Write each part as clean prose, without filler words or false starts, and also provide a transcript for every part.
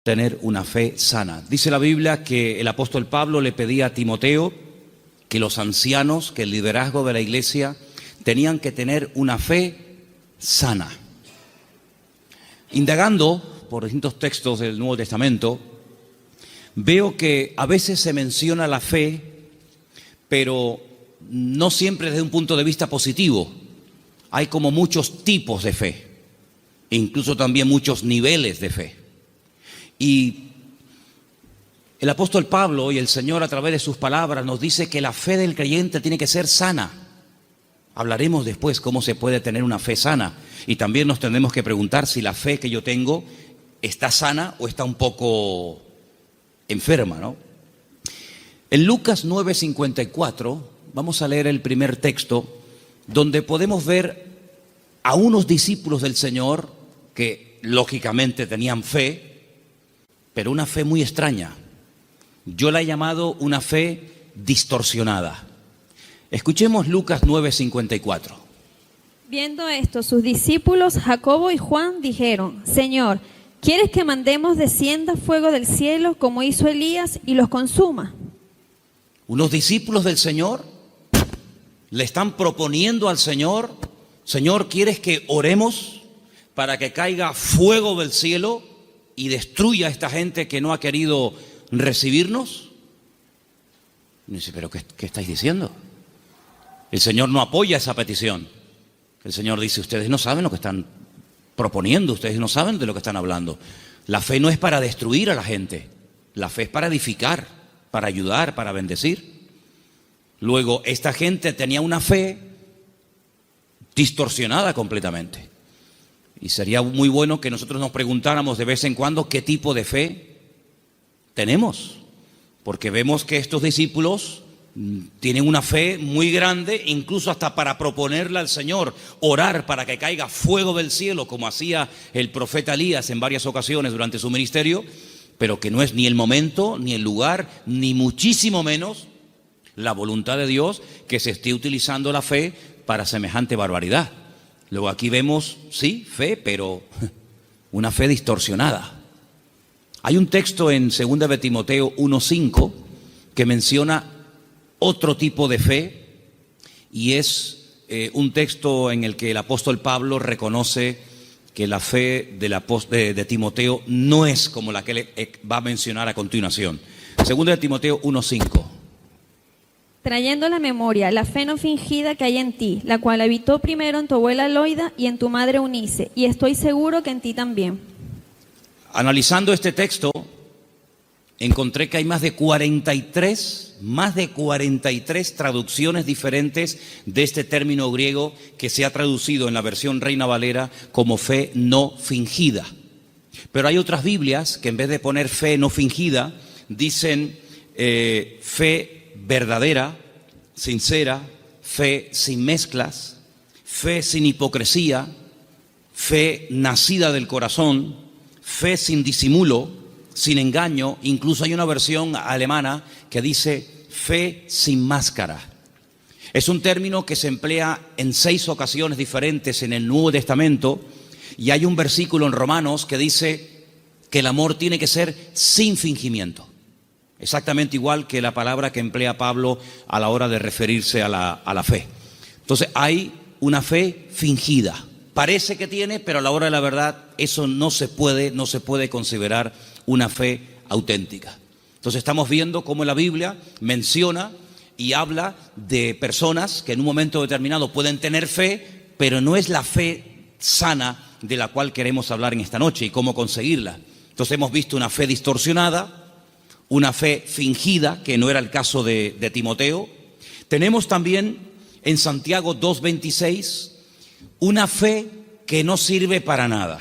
tener una fe sana. Dice la Biblia que el apóstol Pablo le pedía a Timoteo que los ancianos, que el liderazgo de la iglesia tenían que tener una fe sana. Indagando por distintos textos del Nuevo Testamento, veo que a veces se menciona la fe, pero no siempre desde un punto de vista positivo. Hay como muchos tipos de fe, e incluso también muchos niveles de fe. Y el apóstol Pablo y el Señor a través de sus palabras nos dice que la fe del creyente tiene que ser sana. Hablaremos después cómo se puede tener una fe sana. Y también nos tendremos que preguntar si la fe que yo tengo está sana o está un poco enferma, ¿no? En Lucas 9:54 vamos a leer el primer texto donde podemos ver a unos discípulos del Señor que lógicamente tenían fe, pero una fe muy extraña. Yo la he llamado una fe distorsionada. Escuchemos Lucas 9:54. Viendo esto, sus discípulos Jacobo y Juan dijeron: Señor, ¿quieres que mandemos descienda fuego del cielo como hizo Elías y los consuma? Unos discípulos del Señor le están proponiendo al Señor: Señor, ¿quieres que oremos para que caiga fuego del cielo y destruya a esta gente que no ha querido recibirnos? Y dice, ¿pero qué estáis diciendo? El Señor no apoya esa petición. El Señor dice, ustedes no saben lo que están proponiendo, ustedes no saben de lo que están hablando. La fe no es para destruir a la gente, la fe es para edificar, para ayudar, para bendecir. Luego, esta gente tenía una fe distorsionada completamente. Y sería muy bueno que nosotros nos preguntáramos de vez en cuando qué tipo de fe tenemos. Porque vemos que estos discípulos tienen una fe muy grande, incluso hasta para proponerle al Señor, orar para que caiga fuego del cielo, como hacía el profeta Elías en varias ocasiones durante su ministerio, pero que no es ni el momento, ni el lugar, ni muchísimo menos la voluntad de Dios que se esté utilizando la fe para semejante barbaridad. Luego aquí vemos, sí, fe, pero una fe distorsionada. Hay un texto en 2 de Timoteo 1:5 que menciona otro tipo de fe, y es un texto en el que el apóstol Pablo reconoce que la fe de Timoteo no es como la que él va a mencionar a continuación. 2 de Timoteo 1:5. Trayendo a la memoria la fe no fingida que hay en ti, la cual habitó primero en tu abuela Loida y en tu madre Eunice, y estoy seguro que en ti también. Analizando este texto, encontré que hay más de 43 traducciones diferentes de este término griego que se ha traducido en la versión Reina Valera como fe no fingida. Pero hay otras Biblias que en vez de poner fe no fingida, dicen fe verdadera, sincera, fe sin mezclas, fe sin hipocresía, fe nacida del corazón, fe sin disimulo, sin engaño. Incluso hay una versión alemana que dice fe sin máscara. Es un término que se emplea en 6 ocasiones diferentes en el Nuevo Testamento, y hay un versículo en Romanos que dice que el amor tiene que ser sin fingimiento. Exactamente igual que la palabra que emplea Pablo a la hora de referirse a la fe. Entonces hay una fe fingida. Parece que tiene, pero a la hora de la verdad eso no se puede considerar una fe auténtica. Entonces estamos viendo cómo la Biblia menciona y habla de personas que en un momento determinado pueden tener fe, pero no es la fe sana de la cual queremos hablar en esta noche y cómo conseguirla. Entonces hemos visto una fe distorsionada, una fe fingida, que no era el caso de Timoteo. Tenemos también en Santiago 2:26 una fe que no sirve para nada.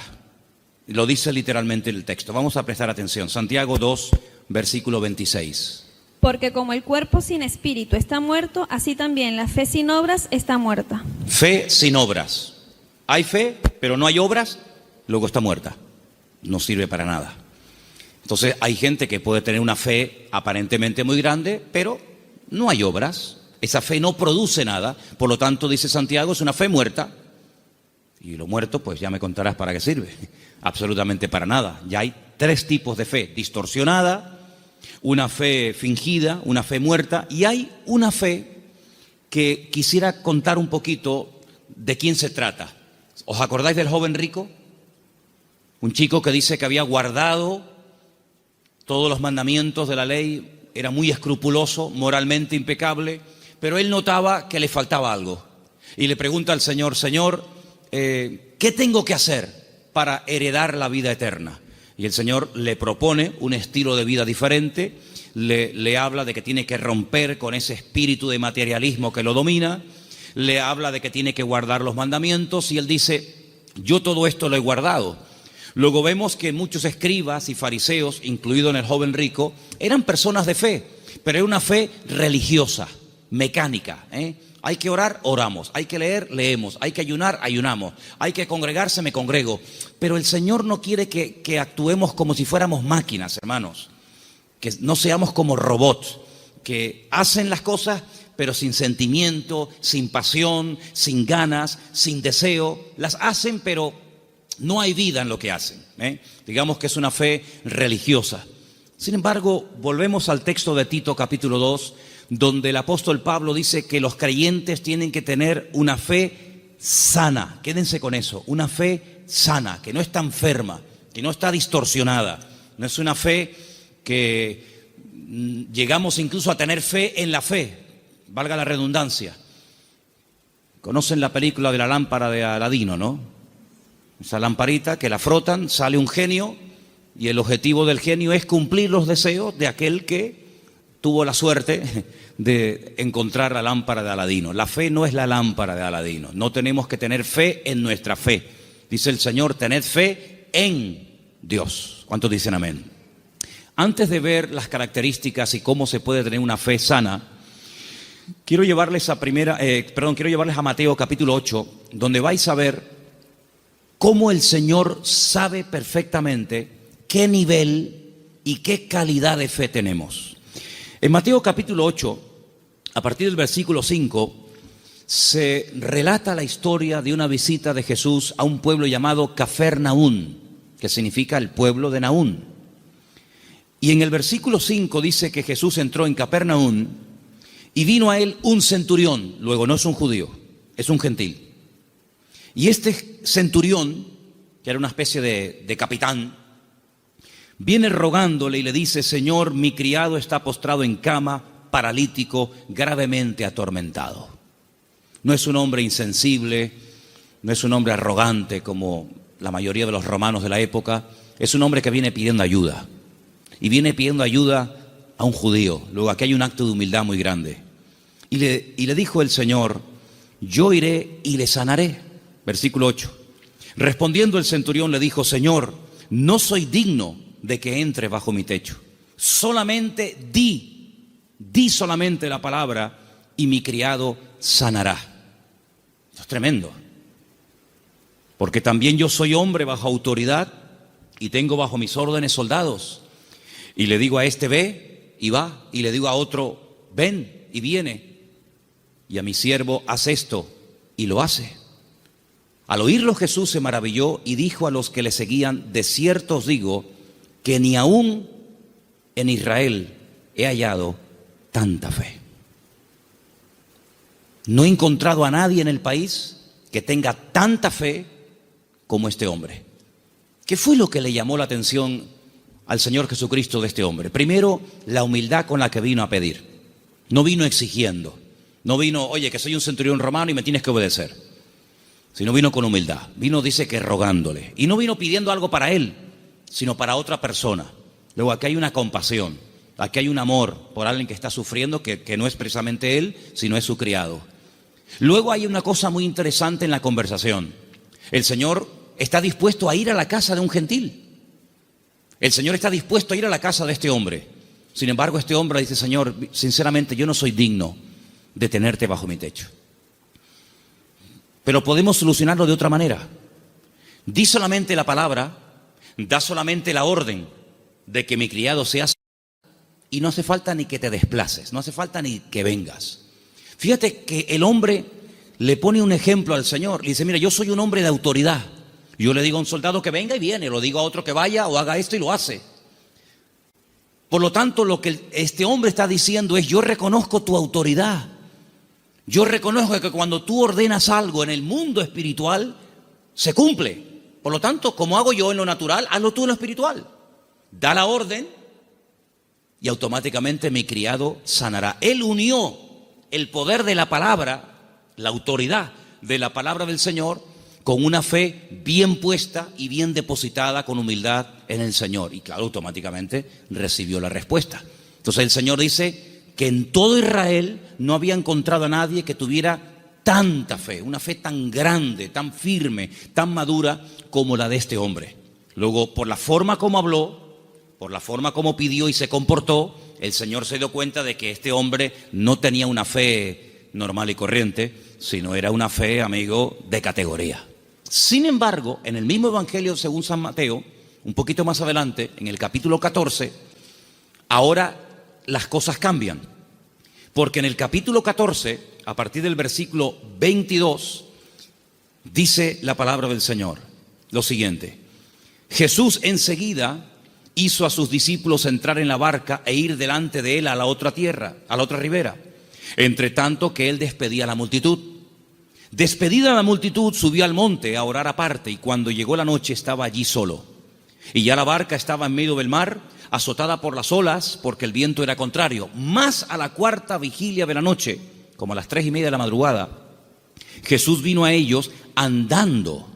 Lo dice literalmente el texto. Vamos a prestar atención. Santiago 2, versículo 26. Porque como el cuerpo sin espíritu está muerto, así también la fe sin obras está muerta. Fe sin obras. Hay fe, pero no hay obras, luego está muerta. No sirve para nada. Entonces hay gente que puede tener una fe aparentemente muy grande, pero no hay obras. Esa fe no produce nada. Por lo tanto, dice Santiago, es una fe muerta. Y lo muerto, pues ya me contarás para qué sirve. Absolutamente para nada. Ya hay tres tipos de fe: distorsionada, una fe fingida, una fe muerta, y hay una fe que quisiera contar un poquito de quién se trata. ¿Os acordáis del joven rico? Un chico que dice que había guardado todos los mandamientos de la ley, era muy escrupuloso, moralmente impecable, pero él notaba que le faltaba algo. Y le pregunta al Señor: Señor, ¿qué tengo que hacer para heredar la vida eterna? Y el Señor le propone un estilo de vida diferente, le habla de que tiene que romper con ese espíritu de materialismo que lo domina, le habla de que tiene que guardar los mandamientos, y él dice: yo todo esto lo he guardado. Luego vemos que muchos escribas y fariseos, incluido en el joven rico, eran personas de fe, pero era una fe religiosa, mecánica, Hay que orar, oramos. Hay que leer, leemos. Hay que ayunar, ayunamos. Hay que congregarse, me congrego. Pero el Señor no quiere que actuemos como si fuéramos máquinas, hermanos. Que no seamos como robots, que hacen las cosas pero sin sentimiento, sin pasión, sin ganas, sin deseo. Las hacen, pero no hay vida en lo que hacen. Digamos que es una fe religiosa. Sin embargo, volvemos al texto de Tito capítulo 2, donde el apóstol Pablo dice que los creyentes tienen que tener una fe sana. Quédense con eso, una fe sana, que no está enferma, que no está distorsionada. No es una fe que llegamos incluso a tener fe en la fe, valga la redundancia. Conocen la película de la lámpara de Aladino, ¿no? Esa lamparita que la frotan, sale un genio, y el objetivo del genio es cumplir los deseos de aquel que tuvo la suerte de encontrar la lámpara de Aladino. La fe no es la lámpara de Aladino. No tenemos que tener fe en nuestra fe. Dice el Señor: tened fe en Dios. ¿Cuántos dicen amén? Antes de ver las características y cómo se puede tener una fe sana, quiero llevarles a Mateo capítulo 8, donde vais a ver cómo el Señor sabe perfectamente qué nivel y qué calidad de fe tenemos. En Mateo capítulo 8, a partir del versículo 5, se relata la historia de una visita de Jesús a un pueblo llamado Cafarnaún, que significa el pueblo de Naún. Y en el versículo 5 dice que Jesús entró en Cafarnaún y vino a él un centurión. Luego, no es un judío, es un gentil. Y este centurión, que era una especie de capitán, viene rogándole y le dice: Señor, mi criado está postrado en cama, paralítico, gravemente atormentado. No es un hombre insensible, no es un hombre arrogante como la mayoría de los romanos de la época. Es un hombre que viene pidiendo ayuda, y viene pidiendo ayuda a un judío. Luego aquí hay un acto de humildad muy grande. Y le dijo el Señor: yo iré y le sanaré. Versículo 8. Respondiendo el centurión le dijo: Señor, no soy digno de que entre bajo mi techo. Solamente di solamente la palabra y mi criado sanará. Esto es tremendo. Porque también yo soy hombre bajo autoridad y tengo bajo mis órdenes soldados. Y le digo a este: ve, y va. Y le digo a otro: ven, y viene. Y a mi siervo: haz esto, y lo hace. Al oírlo Jesús se maravilló y dijo a los que le seguían: de cierto os digo que ni aún en Israel he hallado tanta fe. No he encontrado a nadie en el país que tenga tanta fe como este hombre. ¿Qué fue lo que le llamó la atención al Señor Jesucristo de este hombre? Primero, la humildad con la que vino a pedir. No vino exigiendo. No vino: oye, que soy un centurión romano y me tienes que obedecer. Sino vino con humildad. Vino, dice, que rogándole. Y no vino pidiendo algo para él, sino para otra persona. Luego aquí hay una compasión. Aquí hay un amor por alguien que está sufriendo, que no es precisamente él, sino es su criado. Luego hay una cosa muy interesante en la conversación. El Señor está dispuesto a ir a la casa de un gentil. El Señor está dispuesto a ir a la casa de este hombre. Sin embargo, este hombre dice: Señor, sinceramente yo no soy digno de tenerte bajo mi techo. Pero podemos solucionarlo de otra manera. Di solamente la palabra, da solamente la orden de que mi criado sea sanado, y no hace falta ni que te desplaces, no hace falta ni que vengas. Fíjate que el hombre le pone un ejemplo al Señor. Le dice: mira, yo soy un hombre de autoridad, Yo le digo a un soldado que venga y viene, lo digo a otro que vaya o haga esto y lo hace. Por lo tanto, lo que este hombre está diciendo es: yo reconozco tu autoridad. Yo reconozco que cuando tú ordenas algo en el mundo espiritual, se cumple. Por lo tanto, como hago yo en lo natural, hazlo tú en lo espiritual. Da la orden y automáticamente mi criado sanará. Él unió el poder de la palabra, la autoridad de la palabra del Señor, con una fe bien puesta y bien depositada con humildad en el Señor. Y claro, automáticamente recibió la respuesta. Entonces el Señor dice que en todo Israel no había encontrado a nadie que tuviera tanta fe, una fe tan grande, tan firme, tan madura como la de este hombre. Luego, por la forma como habló, por la forma como pidió y se comportó, el Señor se dio cuenta de que este hombre no tenía una fe normal y corriente, sino era una fe, amigo, de categoría. Sin embargo, en el mismo Evangelio según San Mateo, un poquito más adelante, en el capítulo 14, ahora las cosas cambian. Porque en el capítulo 14, a partir del versículo 22, dice la palabra del Señor lo siguiente: Jesús enseguida hizo a sus discípulos entrar en la barca e ir delante de él a la otra tierra, a la otra ribera, entre tanto que él despedía a la multitud. Despedida la multitud, subió al monte a orar aparte, y cuando llegó la noche estaba allí solo. Y ya la barca estaba en medio del mar, azotada por las olas, porque el viento era contrario. Más a la cuarta vigilia de la noche, como a las 3:30 de la madrugada, Jesús vino a ellos andando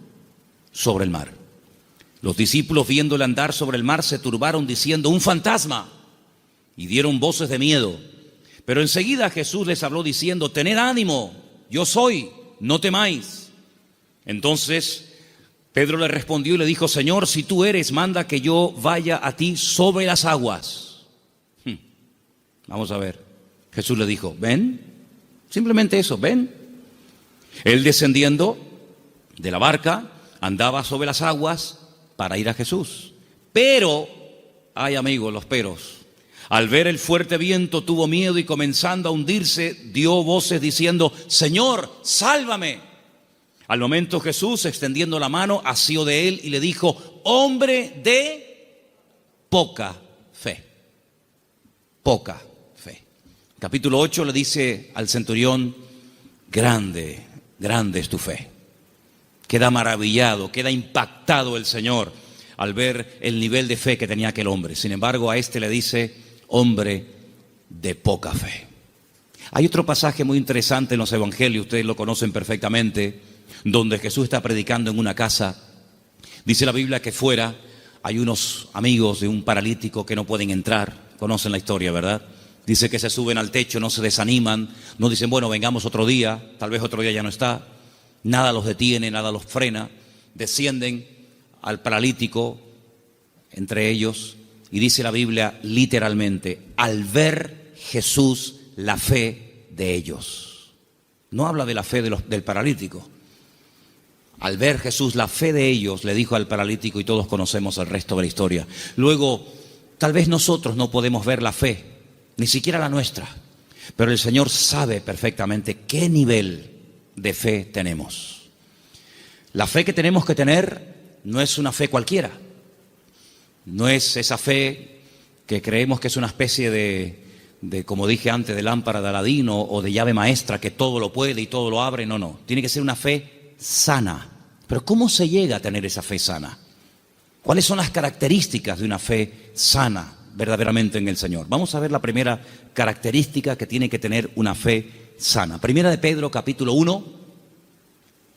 sobre el mar. Los discípulos, viéndole andar sobre el mar, se turbaron diciendo: un fantasma, y dieron voces de miedo. Pero enseguida Jesús les habló diciendo: tened ánimo, yo soy, no temáis. Entonces Pedro le respondió y le dijo: Señor, si tú eres, manda que yo vaya a ti sobre las aguas. Vamos a ver. Jesús le dijo: ven, simplemente eso, ven. Él, descendiendo de la barca, andaba sobre las aguas para ir a Jesús. Pero, ay amigos, los peros. Al ver el fuerte viento tuvo miedo y, comenzando a hundirse, dio voces diciendo: Señor, sálvame. Al momento Jesús, extendiendo la mano, asió de él y le dijo: hombre de poca fe. Poca fe. Capítulo 8 le dice al centurión: grande, grande es tu fe. Queda maravillado, queda impactado el Señor al ver el nivel de fe que tenía aquel hombre. Sin embargo, a este le dice: hombre de poca fe. Hay otro pasaje muy interesante en los evangelios, ustedes lo conocen perfectamente, donde Jesús está predicando en una casa. Dice la Biblia que fuera hay unos amigos de un paralítico que no pueden entrar. Conocen la historia, ¿verdad? Dice que se suben al techo, no se desaniman, no dicen: bueno, vengamos otro día, tal vez otro día ya no está. Nada los detiene, nada los frena. Descienden al paralítico entre ellos, y dice la Biblia literalmente: al ver Jesús la fe de ellos. No habla de la fe del paralítico. Al ver Jesús la fe de ellos, le dijo al paralítico, y todos conocemos el resto de la historia. Luego, tal vez nosotros no podemos ver la fe, ni siquiera la nuestra, pero el Señor sabe perfectamente qué nivel de fe tenemos. La fe que tenemos que tener no es una fe cualquiera. No es esa fe que creemos que es una especie de, como dije antes, de lámpara de Aladín o de llave maestra que todo lo puede y todo lo abre. No, no. Tiene que ser una fe sana. Pero ¿cómo se llega a tener esa fe sana? ¿Cuáles son las características de una fe sana verdaderamente en el Señor? Vamos a ver la primera característica que tiene que tener una fe sana. Primera de Pedro, capítulo 1,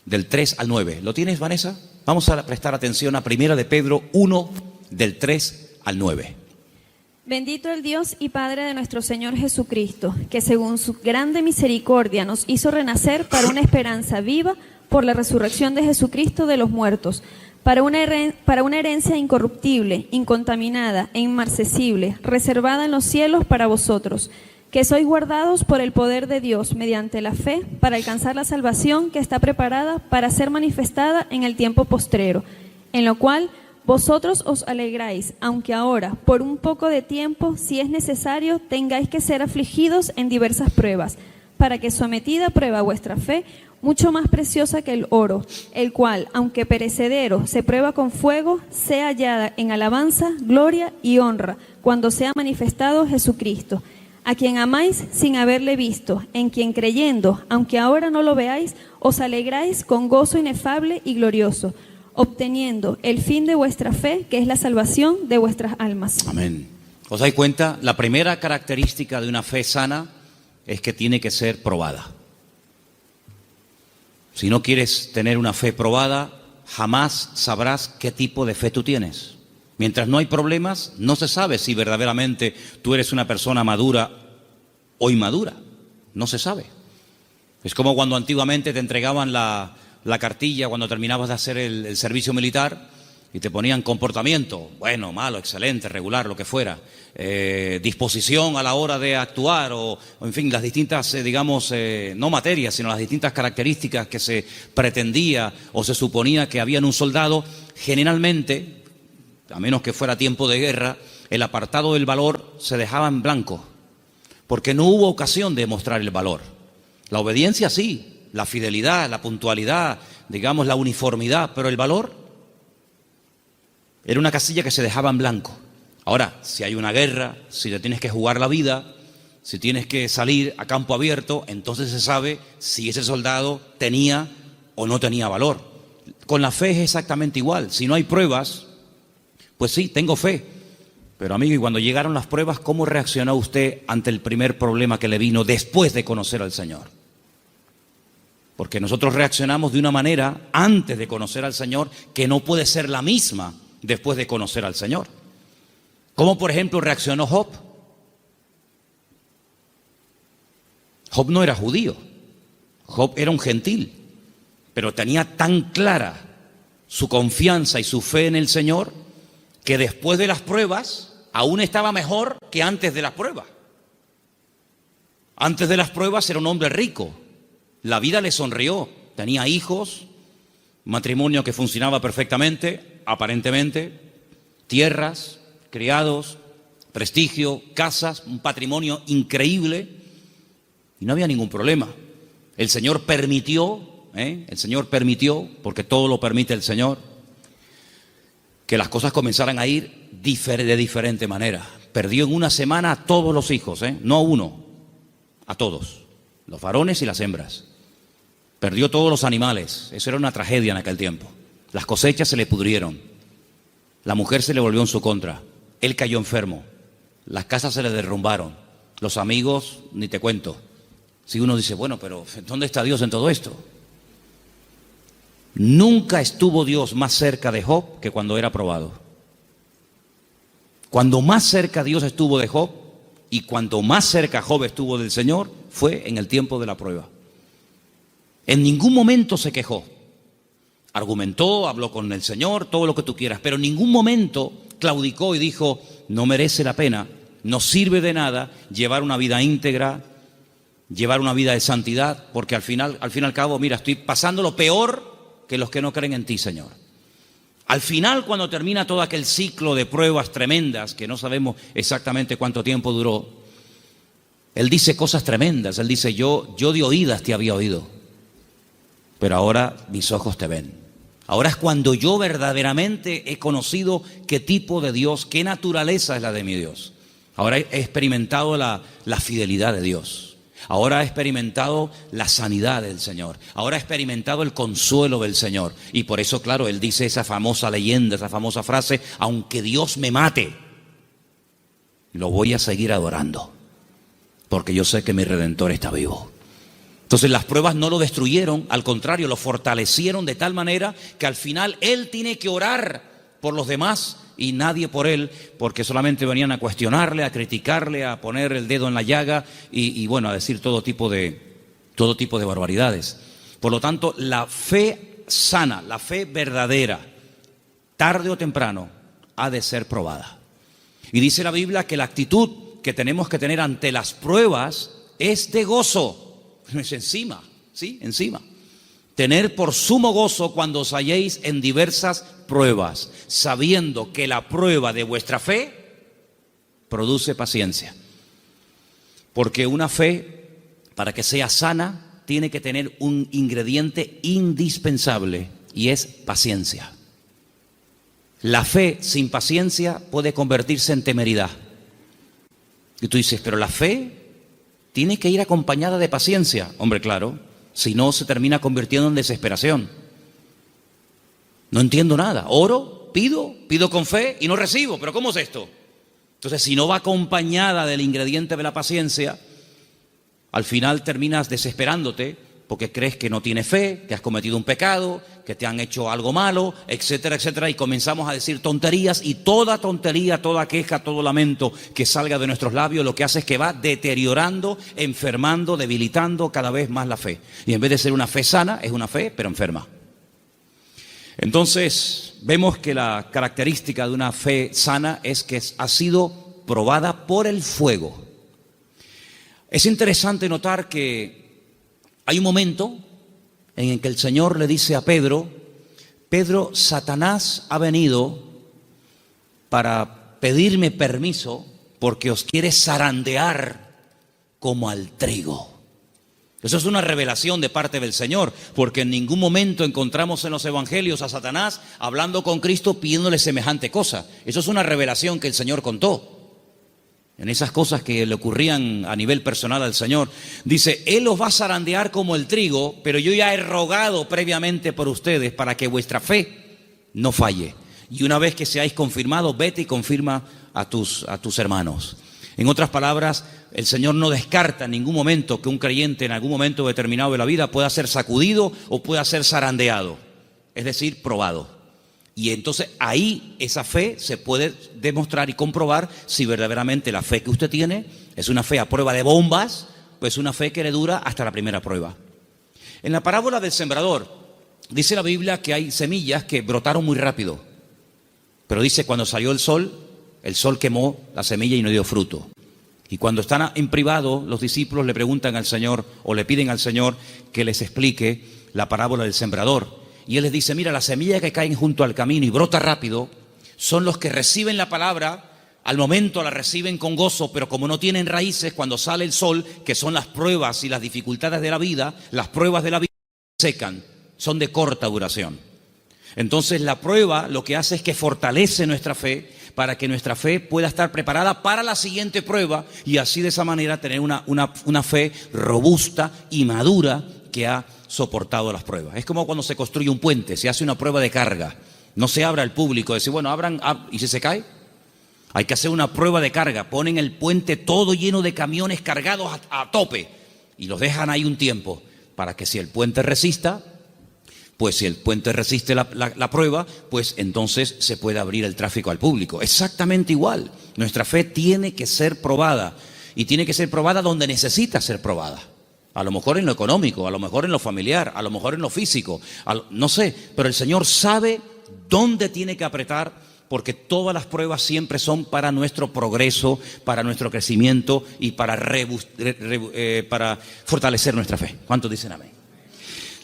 del 3 al 9. ¿Lo tienes, Vanessa? Vamos a prestar atención a Primera de Pedro 1, del 3 al 9. Bendito el Dios y Padre de nuestro Señor Jesucristo, que según su grande misericordia nos hizo renacer para una esperanza viva por la resurrección de Jesucristo de los muertos, para una herencia incorruptible, incontaminada e inmarcesible, reservada en los cielos para vosotros, que sois guardados por el poder de Dios mediante la fe para alcanzar la salvación que está preparada para ser manifestada en el tiempo postrero, en lo cual vosotros os alegráis, aunque ahora, por un poco de tiempo, si es necesario, tengáis que ser afligidos en diversas pruebas, para que sometida a prueba vuestra fe, mucho más preciosa que el oro, el cual, aunque perecedero, se prueba con fuego, sea hallada en alabanza, gloria y honra, cuando sea manifestado Jesucristo, a quien amáis sin haberle visto, en quien creyendo, aunque ahora no lo veáis, os alegráis con gozo inefable y glorioso, obteniendo el fin de vuestra fe, que es la salvación de vuestras almas. Amén. ¿Os dais cuenta? La primera característica de una fe sana es que tiene que ser probada. Si no quieres tener una fe probada, jamás sabrás qué tipo de fe tú tienes. Mientras no hay problemas, no se sabe si verdaderamente tú eres una persona madura o inmadura. No se sabe. Es como cuando antiguamente te entregaban la cartilla cuando terminabas de hacer el servicio militar y te ponían comportamiento, bueno, malo, excelente, regular, lo que fuera, disposición a la hora de actuar o en fin, las distintas, digamos, no materias, sino las distintas características que se pretendía o se suponía que había en un soldado. Generalmente, a menos que fuera tiempo de guerra, el apartado del valor se dejaba en blanco, porque no hubo ocasión de mostrar el valor. La obediencia sí, la fidelidad, la puntualidad, digamos la uniformidad, pero el valor era una casilla que se dejaba en blanco. Ahora, si hay una guerra, si te tienes que jugar la vida, si tienes que salir a campo abierto, entonces se sabe si ese soldado tenía o no tenía valor. Con la fe es exactamente igual. Si no hay pruebas, pues sí, tengo fe. Pero amigo, y cuando llegaron las pruebas, ¿cómo reaccionó usted ante el primer problema que le vino después de conocer al Señor? Porque nosotros reaccionamos de una manera antes de conocer al Señor que no puede ser la misma después de conocer al Señor. ¿Cómo, por ejemplo, reaccionó Job? Job no era judío, Job era un gentil, pero tenía tan clara su confianza y su fe en el Señor que después de las pruebas aún estaba mejor que antes de las pruebas. Antes de las pruebas era un hombre rico, la vida le sonrió, tenía hijos, matrimonio que funcionaba perfectamente, aparentemente, tierras, criados, prestigio, casas, un patrimonio increíble y no había ningún problema. El Señor permitió, porque todo lo permite el Señor, que las cosas comenzaran a ir de diferente manera. Perdió en una semana a todos los hijos, no a uno, a todos, los varones y las hembras. Perdió todos los animales, eso era una tragedia en aquel tiempo. Las cosechas se le pudrieron, la mujer se le volvió en su contra, él cayó enfermo, las casas se le derrumbaron, los amigos, ni te cuento. Si uno dice, bueno, pero ¿dónde está Dios en todo esto? Nunca estuvo Dios más cerca de Job que cuando era probado. Cuando más cerca Dios estuvo de Job y cuanto más cerca Job estuvo del Señor fue en el tiempo de la prueba. En ningún momento se quejó. Argumentó, habló con el Señor, todo lo que tú quieras, pero en ningún momento claudicó y dijo, no merece la pena, no sirve de nada llevar una vida íntegra, llevar una vida de santidad, porque al fin y al cabo, mira, estoy pasando lo peor que los que no creen en ti, Señor. Al final, cuando termina todo aquel ciclo de pruebas tremendas, que no sabemos exactamente cuánto tiempo duró, él dice cosas tremendas, él dice, yo de oídas te había oído, pero ahora mis ojos te ven. Ahora es cuando yo verdaderamente he conocido qué tipo de Dios, qué naturaleza es la de mi Dios. Ahora he experimentado la fidelidad de Dios. Ahora he experimentado la sanidad del Señor. Ahora he experimentado el consuelo del Señor. Y por eso, claro, él dice esa famosa leyenda, esa famosa frase, aunque Dios me mate, lo voy a seguir adorando, porque yo sé que mi Redentor está vivo. Entonces las pruebas no lo destruyeron, al contrario, lo fortalecieron de tal manera que al final él tiene que orar por los demás y nadie por él, porque solamente venían a cuestionarle, a criticarle, a poner el dedo en la llaga y bueno, a decir todo tipo de barbaridades. Por lo tanto, la fe sana, la fe verdadera, tarde o temprano, ha de ser probada. Y dice la Biblia que la actitud que tenemos que tener ante las pruebas es de gozo. No es encima, ¿sí? Encima. Tener por sumo gozo cuando os halléis en diversas pruebas, sabiendo que la prueba de vuestra fe produce paciencia. Porque una fe, para que sea sana, tiene que tener un ingrediente indispensable y es paciencia. La fe sin paciencia puede convertirse en temeridad. Y tú dices, pero la fe tiene que ir acompañada de paciencia. Hombre, claro, si no se termina convirtiendo en desesperación. No entiendo nada. Oro, pido con fe y no recibo. ¿Pero cómo es esto? Entonces, si no va acompañada del ingrediente de la paciencia, al final terminas desesperándote porque crees que no tienes fe, que has cometido un pecado, que te han hecho algo malo, etcétera, etcétera, y comenzamos a decir tonterías, y toda tontería, toda queja, todo lamento que salga de nuestros labios, lo que hace es que va deteriorando, enfermando, debilitando cada vez más la fe. Y en vez de ser una fe sana, es una fe, pero enferma. Entonces, vemos que la característica de una fe sana es que ha sido probada por el fuego. Es interesante notar que hay un momento en el que el Señor le dice a Pedro, Pedro, Satanás ha venido para pedirme permiso porque os quiere zarandear como al trigo. Eso es una revelación de parte del Señor, porque en ningún momento encontramos en los evangelios a Satanás hablando con Cristo pidiéndole semejante cosa. Eso es una revelación que el Señor contó. En esas cosas que le ocurrían a nivel personal al Señor, dice, Él os va a zarandear como el trigo, pero yo ya he rogado previamente por ustedes para que vuestra fe no falle. Y una vez que seáis confirmados, vete y confirma a tus hermanos. En otras palabras, el Señor no descarta en ningún momento que un creyente en algún momento determinado de la vida pueda ser sacudido o pueda ser zarandeado, es decir, probado. Y entonces ahí esa fe se puede demostrar y comprobar si verdaderamente la fe que usted tiene es una fe a prueba de bombas, pues una fe que le dura hasta la primera prueba. En la parábola del sembrador, dice la Biblia que hay semillas que brotaron muy rápido, pero dice cuando salió el sol quemó la semilla y no dio fruto. Y cuando están en privado, los discípulos le preguntan al Señor o le piden al Señor que les explique la parábola del sembrador. Y Él les dice, mira, las semillas que caen junto al camino y brota rápido son los que reciben la palabra, al momento la reciben con gozo, pero como no tienen raíces, cuando sale el sol, que son las pruebas y las dificultades de la vida, las pruebas de la vida secan, son de corta duración. Entonces la prueba lo que hace es que fortalece nuestra fe para que nuestra fe pueda estar preparada para la siguiente prueba y así de esa manera tener una fe robusta y madura que ha soportado las pruebas. Es como cuando se construye un puente, se hace una prueba de carga. No se abre al público, decir, bueno, abran, ¿y si se cae? Hay que hacer una prueba de carga. Ponen el puente todo lleno de camiones cargados a tope y los dejan ahí un tiempo para que si el puente resista, pues si el puente resiste la prueba, pues entonces se puede abrir el tráfico al público. Exactamente igual. Nuestra fe tiene que ser probada y tiene que ser probada donde necesita ser probada. A lo mejor en lo económico, a lo mejor en lo familiar, a lo mejor en lo físico, no sé, pero el Señor sabe dónde tiene que apretar porque todas las pruebas siempre son para nuestro progreso, para nuestro crecimiento y para fortalecer nuestra fe. ¿Cuántos dicen amén?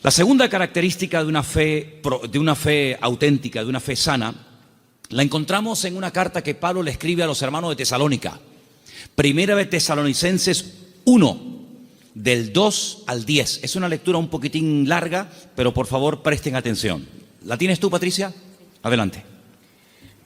La segunda característica de una fe auténtica, de una fe sana, la encontramos en una carta que Pablo le escribe a los hermanos de Tesalónica. Primera de Tesalonicenses 1. Del 2 al 10. Es una lectura un poquitín larga, pero por favor presten atención. ¿La tienes tú, Patricia? Adelante.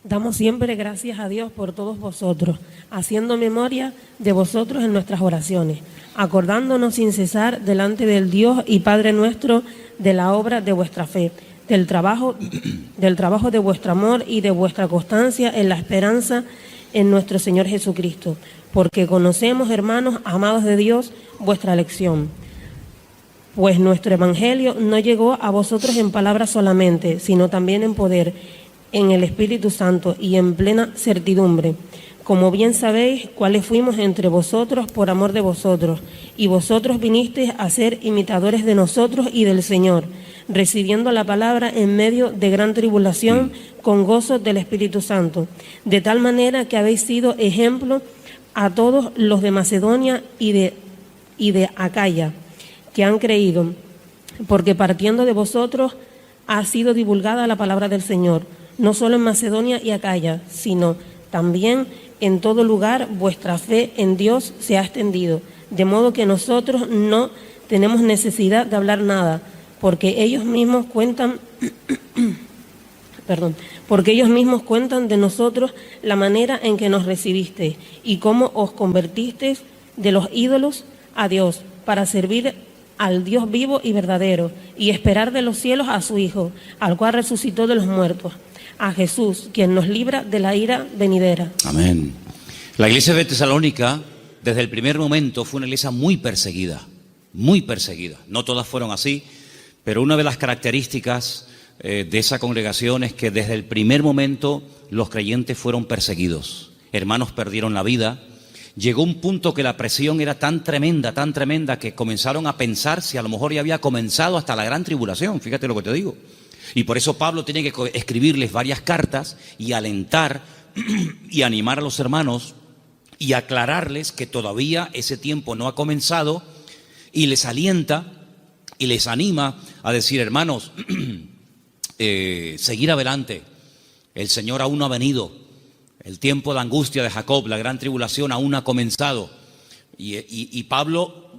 Damos siempre gracias a Dios por todos vosotros, haciendo memoria de vosotros en nuestras oraciones, acordándonos sin cesar delante del Dios y Padre nuestro de la obra de vuestra fe, del trabajo de vuestro amor y de vuestra constancia en la esperanza en nuestro Señor Jesucristo, porque conocemos, hermanos amados de Dios, vuestra elección. Pues nuestro evangelio no llegó a vosotros en palabras solamente, sino también en poder, en el Espíritu Santo y en plena certidumbre. Como bien sabéis, cuáles fuimos entre vosotros por amor de vosotros, y vosotros vinisteis a ser imitadores de nosotros y del Señor, recibiendo la palabra en medio de gran tribulación con gozo del Espíritu Santo, de tal manera que habéis sido ejemplo a todos los de Macedonia y de Acaya, que han creído, porque partiendo de vosotros ha sido divulgada la palabra del Señor, no solo en Macedonia y Acaya, sino también en todo lugar vuestra fe en Dios se ha extendido, de modo que nosotros no tenemos necesidad de hablar nada, porque ellos mismos cuentan porque ellos mismos cuentan de nosotros la manera en que nos recibisteis y cómo os convertisteis de los ídolos a Dios para servir al Dios vivo y verdadero y esperar de los cielos a su Hijo, al cual resucitó de los muertos, a Jesús, quien nos libra de la ira venidera. Amén. La iglesia de Tesalónica, desde el primer momento, fue una iglesia muy perseguida, muy perseguida. No todas fueron así, pero una de las características de esa congregación es que desde el primer momento los creyentes fueron perseguidos. Hermanos perdieron la vida. Llegó un punto que la presión era tan tremenda, que comenzaron a pensar si a lo mejor ya había comenzado hasta la gran tribulación. Fíjate lo que te digo. Y por eso Pablo tiene que escribirles varias cartas y alentar y animar a los hermanos y aclararles que todavía ese tiempo no ha comenzado, y les alienta y les anima a decir: hermanos, seguir adelante, el Señor aún no ha venido, el tiempo de angustia de Jacob, la gran tribulación aún no ha comenzado. Y Pablo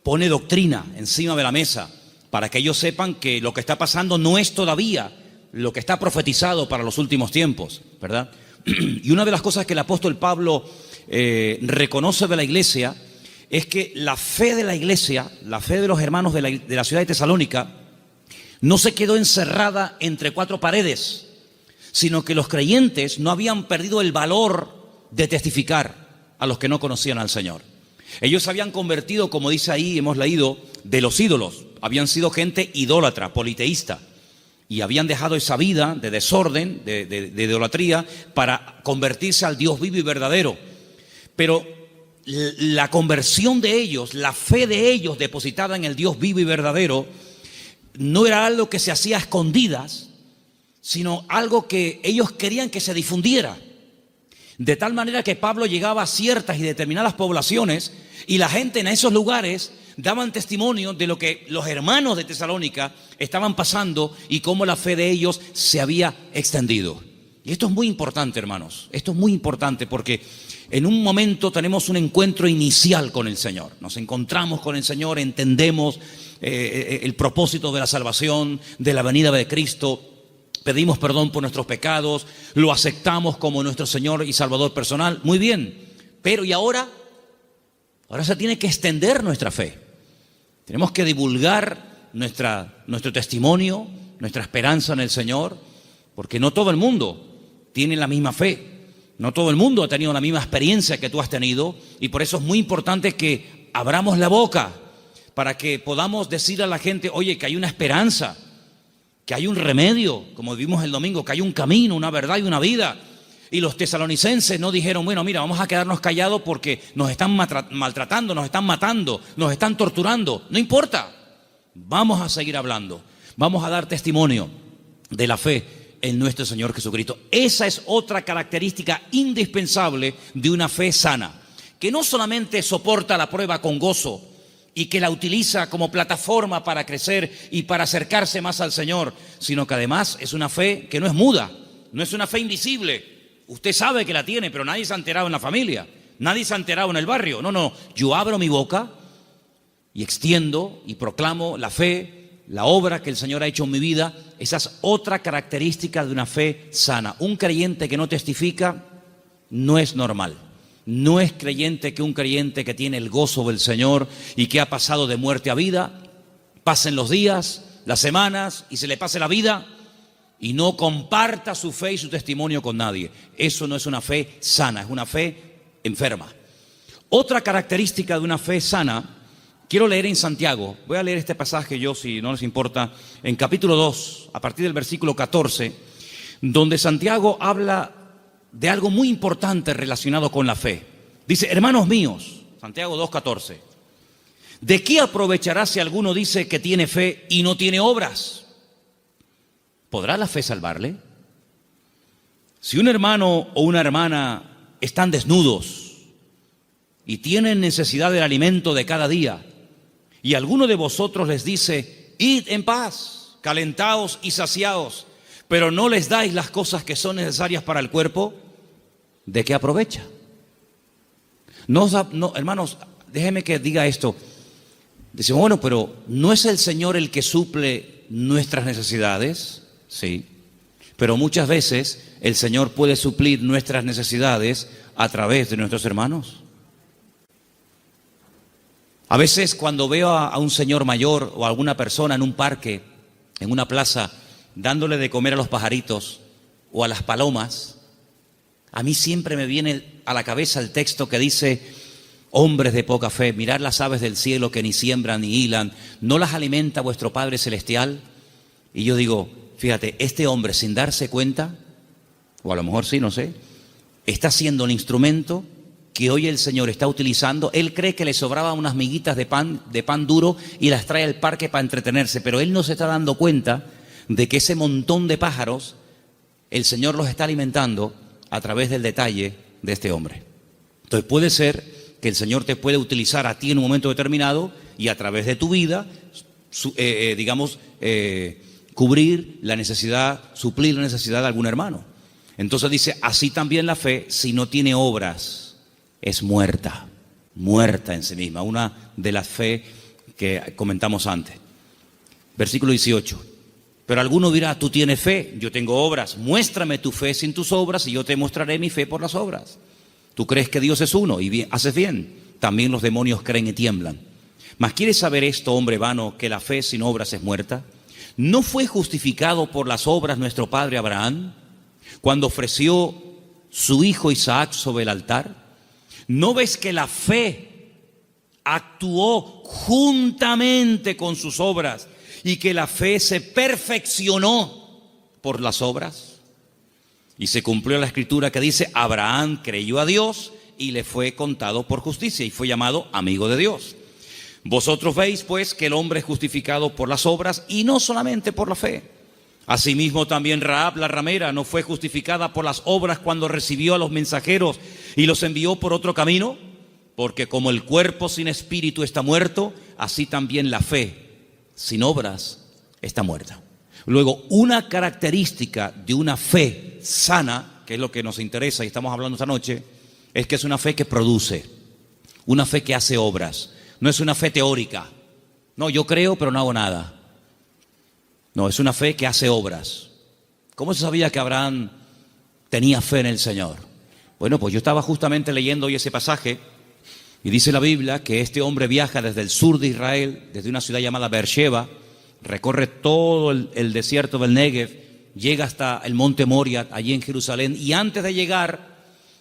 pone doctrina encima de la mesa para que ellos sepan que lo que está pasando no es todavía lo que está profetizado para los últimos tiempos, ¿verdad? Y una de las cosas que el apóstol Pablo reconoce de la iglesia es que la fe de la iglesia, la fe de los hermanos de la ciudad de Tesalónica, no se quedó encerrada entre cuatro paredes, sino que los creyentes no habían perdido el valor de testificar a los que no conocían al Señor. Ellos se habían convertido, como dice ahí, hemos leído, de los ídolos. Habían sido gente idólatra, politeísta, y habían dejado esa vida de desorden, de idolatría, para convertirse al Dios vivo y verdadero. Pero la conversión de ellos, la fe de ellos depositada en el Dios vivo y verdadero, no era algo que se hacía a escondidas, sino algo que ellos querían que se difundiera. De tal manera que Pablo llegaba a ciertas y determinadas poblaciones y la gente en esos lugares daban testimonio de lo que los hermanos de Tesalónica estaban pasando y cómo la fe de ellos se había extendido. Y esto es muy importante, hermanos. Esto es muy importante porque en un momento tenemos un encuentro inicial con el Señor. Nos encontramos con el Señor, entendemos el propósito de la salvación, de la venida de Cristo. Pedimos perdón por nuestros pecados, lo aceptamos como nuestro Señor y Salvador personal. Muy bien, pero ¿y ahora? Ahora se tiene que extender nuestra fe. Tenemos que divulgar nuestro testimonio, nuestra esperanza en el Señor, porque no todo el mundo tiene la misma fe. No todo el mundo ha tenido la misma experiencia que tú has tenido, y por eso es muy importante que abramos la boca para que podamos decir a la gente: oye, que hay una esperanza, que hay un remedio, como vimos el domingo, que hay un camino, una verdad y una vida. Y los tesalonicenses no dijeron: bueno, mira, vamos a quedarnos callados porque nos están maltratando, nos están matando, nos están torturando. No importa, vamos a seguir hablando, vamos a dar testimonio de la fe en nuestro Señor Jesucristo. Esa es otra característica indispensable de una fe sana, que no solamente soporta la prueba con gozo y que la utiliza como plataforma para crecer y para acercarse más al Señor, sino que además es una fe que no es muda, no es una fe invisible. Usted sabe que la tiene, pero nadie se ha enterado en la familia, nadie se ha enterado en el barrio. No, yo abro mi boca y extiendo y proclamo la fe, la obra que el Señor ha hecho en mi vida. Esa es otra característica de una fe sana. Un creyente que no testifica no es normal. No es creyente que un creyente que tiene el gozo del Señor y que ha pasado de muerte a vida, pasen los días, las semanas y se le pase la vida y no comparta su fe y su testimonio con nadie. Eso no es una fe sana, es una fe enferma. Otra característica de una fe sana, quiero leer en Santiago. Voy a leer este pasaje yo, si no les importa, en capítulo 2, a partir del versículo 14, donde Santiago habla de algo muy importante relacionado con la fe. Dice: hermanos míos, Santiago 2:14, ¿de qué aprovechará si alguno dice que tiene fe y no tiene obras? ¿Podrá la fe salvarle? Si un hermano o una hermana están desnudos y tienen necesidad del alimento de cada día, y alguno de vosotros les dice: id en paz, calentaos y saciaos, pero no les dais las cosas que son necesarias para el cuerpo, ¿de qué aprovecha? No, hermanos, déjenme que diga esto. Decimos, bueno, pero ¿no es el Señor el que suple nuestras necesidades? Sí. Pero muchas veces el Señor puede suplir nuestras necesidades a través de nuestros hermanos. A veces cuando veo a un señor mayor o a alguna persona en un parque, en una plaza, dándole de comer a los pajaritos o a las palomas, a mí siempre me viene a la cabeza el texto que dice: hombres de poca fe, mirad las aves del cielo que ni siembran ni hilan, ¿no las alimenta vuestro Padre Celestial? Y yo digo, fíjate, este hombre sin darse cuenta, o a lo mejor sí, no sé, está siendo el instrumento que hoy el Señor está utilizando. Él cree que le sobraban unas miguitas de pan duro y las trae al parque para entretenerse, pero él no se está dando cuenta de que ese montón de pájaros, el Señor los está alimentando a través del detalle de este hombre. Entonces puede ser que el Señor te puede utilizar a ti en un momento determinado y a través de tu vida, cubrir la necesidad, suplir la necesidad de algún hermano. Entonces dice, así también la fe, si no tiene obras, es muerta en sí misma. Una de las fe que comentamos antes. Versículo 18. Pero alguno dirá, tú tienes fe, yo tengo obras. Muéstrame tu fe sin tus obras y yo te mostraré mi fe por las obras. Tú crees que Dios es uno y bien, haces bien. También los demonios creen y tiemblan. Mas ¿quieres saber esto, hombre vano, que la fe sin obras es muerta? ¿No fue justificado por las obras nuestro padre Abraham cuando ofreció su hijo Isaac sobre el altar? ¿No ves que la fe actuó juntamente con sus obras y que la fe se perfeccionó por las obras? Y se cumplió la escritura que dice, Abraham creyó a Dios y le fue contado por justicia y fue llamado amigo de Dios. Vosotros veis pues que el hombre es justificado por las obras y no solamente por la fe. Asimismo también Rahab la ramera no fue justificada por las obras cuando recibió a los mensajeros y los envió por otro camino, porque como el cuerpo sin espíritu está muerto, así también la fe sin obras está muerta. Luego, una característica de una fe sana, que es lo que nos interesa y estamos hablando esta noche, es que es una fe que produce, una fe que hace obras. No es una fe teórica. No, yo creo pero no hago nada. No, es una fe que hace obras. ¿Cómo se sabía que Abraham tenía fe en el Señor? Bueno, pues yo estaba justamente leyendo hoy ese pasaje y dice la Biblia que este hombre viaja desde el sur de Israel, desde una ciudad llamada Beersheba, recorre todo el desierto del Negev, llega hasta el monte Moria, allí en Jerusalén, y antes de llegar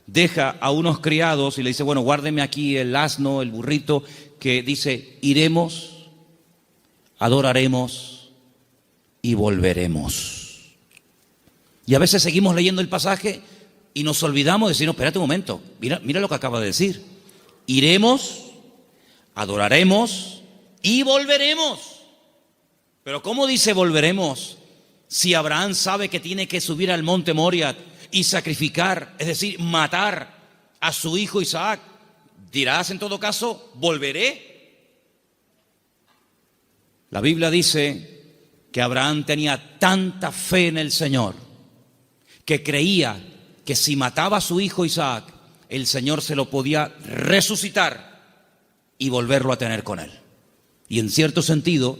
deja a unos criados y le dice, bueno, guárdeme aquí el asno, el burrito, que dice, iremos, adoraremos y volveremos. Y a veces seguimos leyendo el pasaje y nos olvidamos de decir, no, espérate un momento, mira lo que acaba de decir. Iremos, adoraremos y volveremos. Pero ¿cómo dice volveremos si Abraham sabe que tiene que subir al monte Moria y sacrificar, es decir, matar a su hijo Isaac? Dirás en todo caso, volveré. La Biblia dice que Abraham tenía tanta fe en el Señor que creía que si mataba a su hijo Isaac, el Señor se lo podía resucitar y volverlo a tener con él. Y en cierto sentido,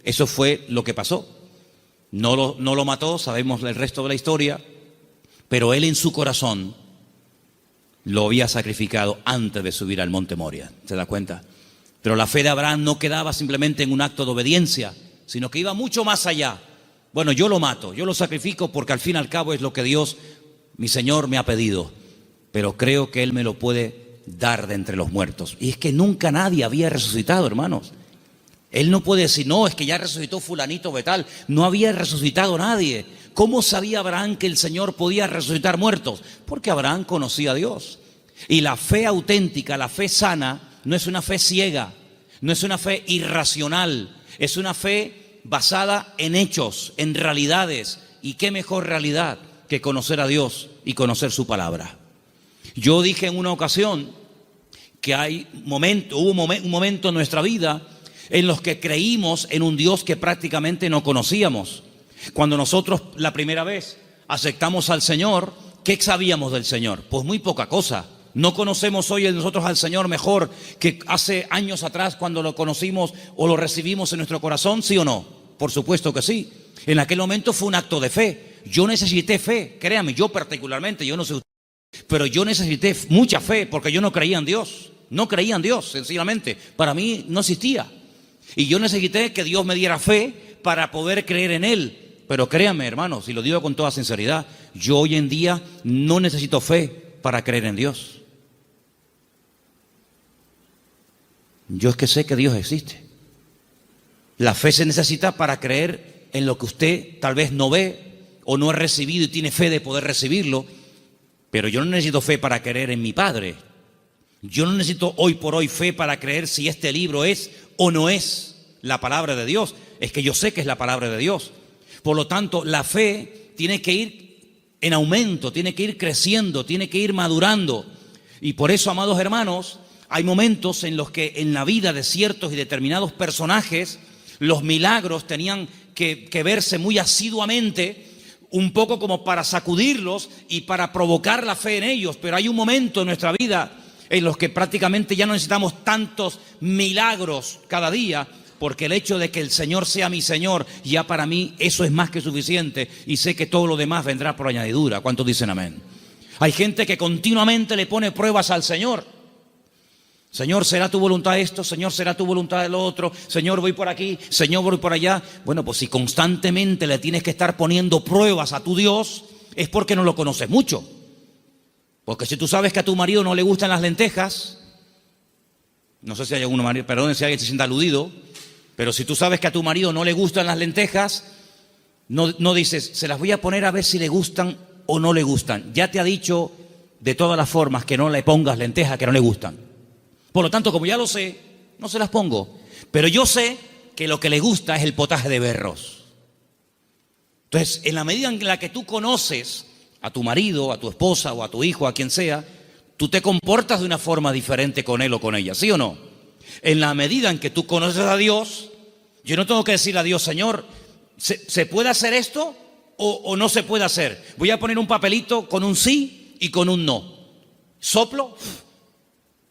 eso fue lo que pasó. No lo mató, sabemos el resto de la historia, pero él en su corazón lo había sacrificado antes de subir al monte Moria. ¿Se da cuenta? Pero la fe de Abraham no quedaba simplemente en un acto de obediencia, sino que iba mucho más allá. Bueno, yo lo mato, yo lo sacrifico porque al fin y al cabo es lo que Dios, mi Señor, me ha pedido. Pero creo que Él me lo puede dar de entre los muertos. Y es que nunca nadie había resucitado, hermanos. Él no puede decir, no, es que ya resucitó fulanito de tal. No había resucitado nadie. ¿Cómo sabía Abraham que el Señor podía resucitar muertos? Porque Abraham conocía a Dios. Y la fe auténtica, la fe sana, no es una fe ciega, no es una fe irracional, es una fe basada en hechos, en realidades. ¿Y qué mejor realidad que conocer a Dios y conocer su palabra? Yo dije en una ocasión que hubo un momento en nuestra vida en los que creímos en un Dios que prácticamente no conocíamos. Cuando nosotros la primera vez aceptamos al Señor, ¿qué sabíamos del Señor? Pues muy poca cosa. No conocemos hoy nosotros al Señor mejor que hace años atrás cuando lo conocimos o lo recibimos en nuestro corazón, ¿sí o no? Por supuesto que sí. En aquel momento fue un acto de fe. Yo necesité fe, créame, yo particularmente, yo no sé usted, pero yo necesité mucha fe porque yo no creía en Dios. No creía en Dios, sencillamente. Para mí no existía. Y yo necesité que Dios me diera fe para poder creer en Él. Pero créanme, hermanos, y lo digo con toda sinceridad, yo hoy en día no necesito fe para creer en Dios. Yo es que sé que Dios existe. La fe se necesita para creer en lo que usted tal vez no ve o no ha recibido y tiene fe de poder recibirlo. Pero yo no necesito fe para creer en mi Padre. Yo no necesito hoy por hoy fe para creer si este libro es o no es la palabra de Dios. Es que yo sé que es la palabra de Dios. Por lo tanto, la fe tiene que ir en aumento, tiene que ir creciendo, tiene que ir madurando. Y por eso, amados hermanos, hay momentos en los que en la vida de ciertos y determinados personajes los milagros tenían que verse muy asiduamente, un poco como para sacudirlos y para provocar la fe en ellos. Pero hay un momento en nuestra vida en los que prácticamente ya no necesitamos tantos milagros cada día, porque el hecho de que el Señor sea mi Señor, ya para mí eso es más que suficiente, y sé que todo lo demás vendrá por añadidura. ¿Cuántos dicen amén? Hay gente que continuamente le pone pruebas al Señor. Señor, ¿será tu voluntad esto? Señor, ¿será tu voluntad lo otro? Señor, voy por aquí, Señor, voy por allá. Bueno, pues si constantemente le tienes que estar poniendo pruebas a tu Dios, es porque no lo conoces mucho. Porque si tú sabes que a tu marido no le gustan las lentejas, no sé si hay algún marido, perdón si alguien se sienta aludido, pero si tú sabes que a tu marido no le gustan las lentejas, no dices, se las voy a poner a ver si le gustan o no le gustan. Ya te ha dicho de todas las formas que no le pongas lentejas que no le gustan. Por lo tanto, como ya lo sé, no se las pongo. Pero yo sé que lo que le gusta es el potaje de berros. Entonces, en la medida en la que tú conoces a tu marido, a tu esposa o a tu hijo, a quien sea, tú te comportas de una forma diferente con él o con ella, ¿sí o no? En la medida en que tú conoces a Dios, yo no tengo que decirle a Dios, Señor, ¿se puede hacer esto o no se puede hacer? Voy a poner un papelito con un sí y con un no. Soplo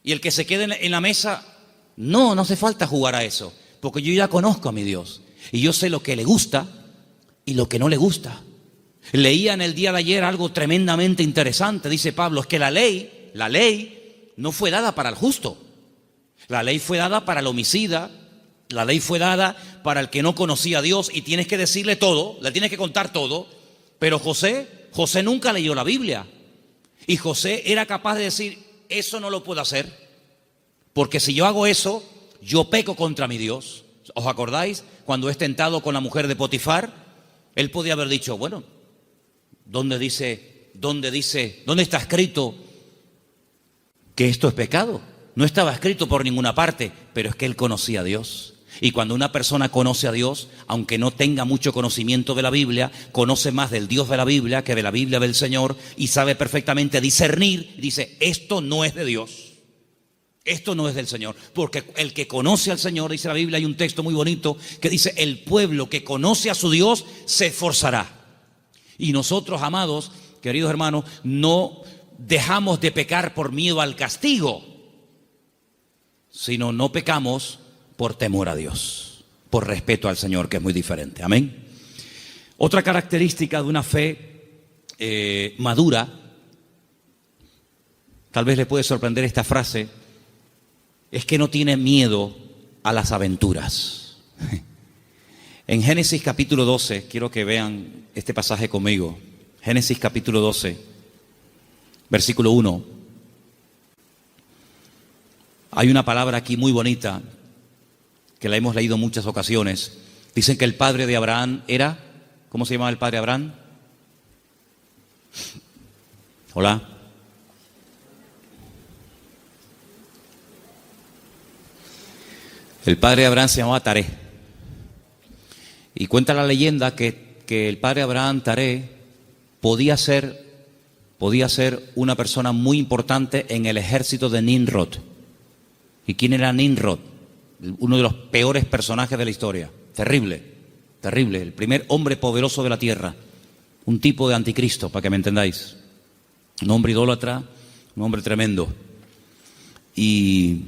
y el que se quede en la mesa, no hace falta jugar a eso, porque yo ya conozco a mi Dios y yo sé lo que le gusta y lo que no le gusta. Leía en el día de ayer algo tremendamente interesante. Dice Pablo, es que la ley no fue dada para el justo. La ley fue dada para el homicida, la ley fue dada para el que no conocía a Dios, y tienes que decirle todo, le tienes que contar todo. Pero José nunca leyó la Biblia, y José era capaz de decir, eso no lo puedo hacer, porque si yo hago eso, yo peco contra mi Dios. ¿Os acordáis? Cuando es tentado con la mujer de Potifar, él podía haber dicho, bueno, ¿dónde está escrito que esto es pecado? No estaba escrito por ninguna parte, pero es que él conocía a Dios. Y cuando una persona conoce a Dios, aunque no tenga mucho conocimiento de la Biblia, conoce más del Dios de la Biblia que de la Biblia del Señor, y sabe perfectamente discernir, y dice, esto no es de Dios, esto no es del Señor. Porque el que conoce al Señor, dice la Biblia, hay un texto muy bonito que dice, el pueblo que conoce a su Dios se esforzará. Y nosotros, amados, queridos hermanos, no dejamos de pecar por miedo al castigo, sino no pecamos por temor a Dios, por respeto al Señor, que es muy diferente. Amén. Otra característica de una fe madura, tal vez le puede sorprender esta frase, es que no tiene miedo a las aventuras. En Génesis capítulo 12, quiero que vean este pasaje conmigo. Génesis capítulo 12, versículo 1. Hay una palabra aquí muy bonita que la hemos leído en muchas ocasiones. Dicen que el padre de Abraham era, ¿cómo se llamaba el padre de Abraham? Hola. El padre de Abraham se llamaba Taré. Y cuenta la leyenda que el padre de Abraham, Taré, podía ser una persona muy importante en el ejército de Nimrod. ¿Y quién era Nimrod? Uno de los peores personajes de la historia. Terrible, terrible. El primer hombre poderoso de la tierra. Un tipo de anticristo, para que me entendáis. Un hombre idólatra, un hombre tremendo. Y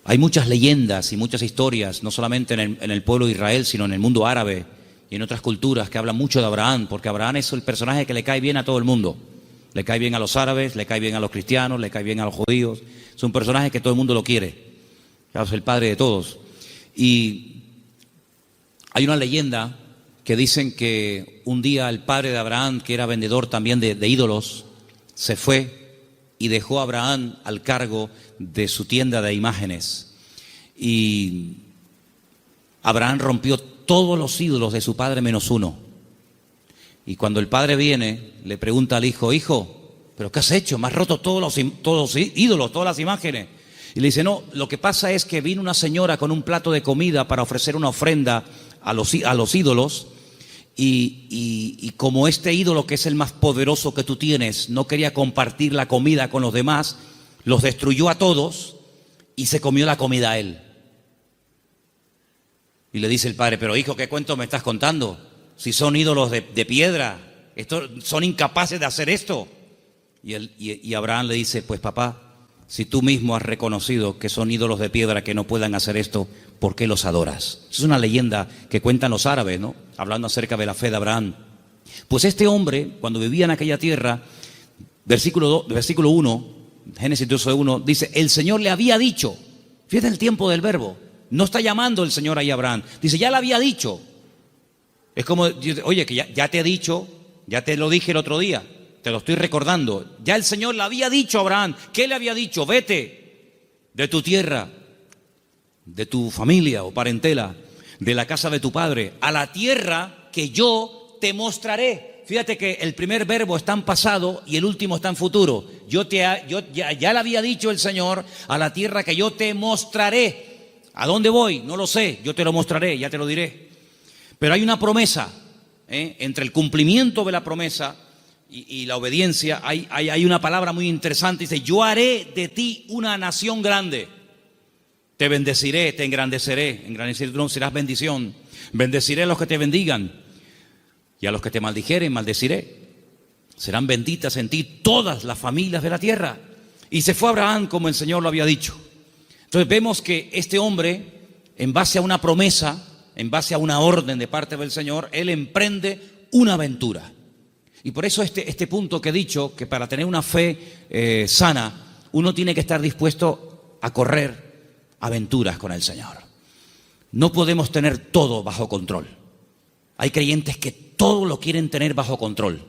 hay muchas leyendas y muchas historias, no solamente en el pueblo de Israel, sino en el mundo árabe y en otras culturas que hablan mucho de Abraham, porque Abraham es el personaje que le cae bien a todo el mundo. Le cae bien a los árabes, le cae bien a los cristianos, le cae bien a los judíos. Es un personaje que todo el mundo lo quiere. Es el padre de todos. Y hay una leyenda que dicen que un día el padre de Abraham, que era vendedor también de ídolos, se fue y dejó a Abraham al cargo de su tienda de imágenes. Y Abraham rompió todos los ídolos de su padre menos uno. Y cuando el padre viene, le pregunta al hijo: hijo, ¿pero qué has hecho? Me has roto todos los ídolos, todas las imágenes. Y le dice: no, lo que pasa es que vino una señora con un plato de comida para ofrecer una ofrenda a los ídolos. Y como este ídolo, que es el más poderoso que tú tienes, no quería compartir la comida con los demás, los destruyó a todos y se comió la comida a él. Y le dice el padre: pero hijo, ¿qué cuento me estás contando? Si son ídolos de piedra, son incapaces de hacer esto. Y Abraham le dice: pues papá, si tú mismo has reconocido que son ídolos de piedra que no puedan hacer esto, ¿por qué los adoras? Es una leyenda que cuentan los árabes, ¿no? Hablando acerca de la fe de Abraham. Pues este hombre, cuando vivía en aquella tierra, versículo 1, Génesis 12:1, dice: el Señor le había dicho. Fíjate el tiempo del verbo. No está llamando el Señor ahí a Abraham. Dice: ya le había dicho. Es como, oye, que ya te he dicho, ya te lo dije el otro día, te lo estoy recordando. Ya el Señor le había dicho a Abraham. ¿Qué le había dicho? Vete de tu tierra, de tu familia o parentela, de la casa de tu padre, a la tierra que yo te mostraré. Fíjate que el primer verbo está en pasado y el último está en futuro. Ya le había dicho el Señor: a la tierra que yo te mostraré. ¿A dónde voy? No lo sé, yo te lo mostraré, ya te lo diré. Pero hay una promesa, entre el cumplimiento de la promesa y la obediencia, hay una palabra muy interesante. Dice: yo haré de ti una nación grande. Te bendeciré, te engrandeceré. Engrandeceré, serás bendición. Bendeciré a los que te bendigan, y a los que te maldijeren, maldeciré. Serán benditas en ti todas las familias de la tierra. Y se fue Abraham como el Señor lo había dicho. Entonces vemos que este hombre, en base a una promesa, en base a una orden de parte del Señor, él emprende una aventura. Y por eso este punto que he dicho, que para tener una fe sana, uno tiene que estar dispuesto a correr aventuras con el Señor. No podemos tener todo bajo control. Hay creyentes que todo lo quieren tener bajo control.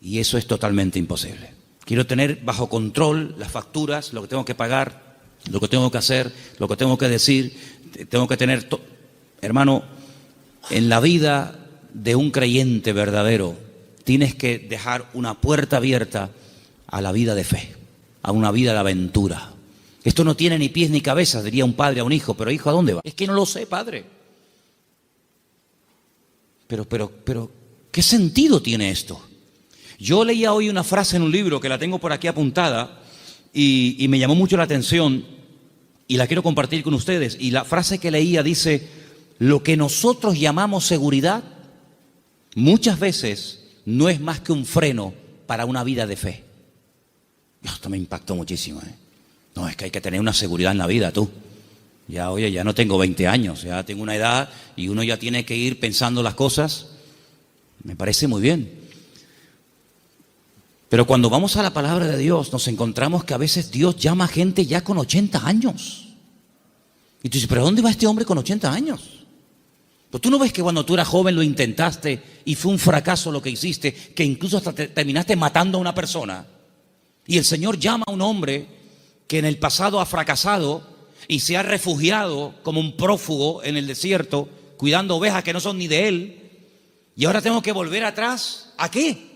Y eso es totalmente imposible. Quiero tener bajo control las facturas, lo que tengo que pagar, lo que tengo que hacer, lo que tengo que decir. Tengo que tener, hermano, en la vida de un creyente verdadero, tienes que dejar una puerta abierta a la vida de fe, a una vida de aventura. Esto no tiene ni pies ni cabeza, diría un padre a un hijo. Pero hijo, ¿a dónde va? Es que no lo sé, padre. Pero, ¿qué sentido tiene esto? Yo leía hoy una frase en un libro que la tengo por aquí apuntada y me llamó mucho la atención y la quiero compartir con ustedes. Y la frase que leía dice: lo que nosotros llamamos seguridad muchas veces no es más que un freno para una vida de fe. Esto me impactó muchísimo. No, es que hay que tener una seguridad en la vida, tú. Ya no tengo 20 años, ya tengo una edad y uno ya tiene que ir pensando las cosas. Me parece muy bien. Pero cuando vamos a la palabra de Dios, nos encontramos que a veces Dios llama a gente ya con 80 años. Y tú dices: ¿pero dónde va este hombre con 80 años? Pues tú no ves que cuando tú eras joven lo intentaste y fue un fracaso lo que hiciste, que incluso hasta terminaste matando a una persona. Y el Señor llama a un hombre que en el pasado ha fracasado y se ha refugiado como un prófugo en el desierto, cuidando ovejas que no son ni de él. Y ahora tengo que volver atrás. ¿A qué?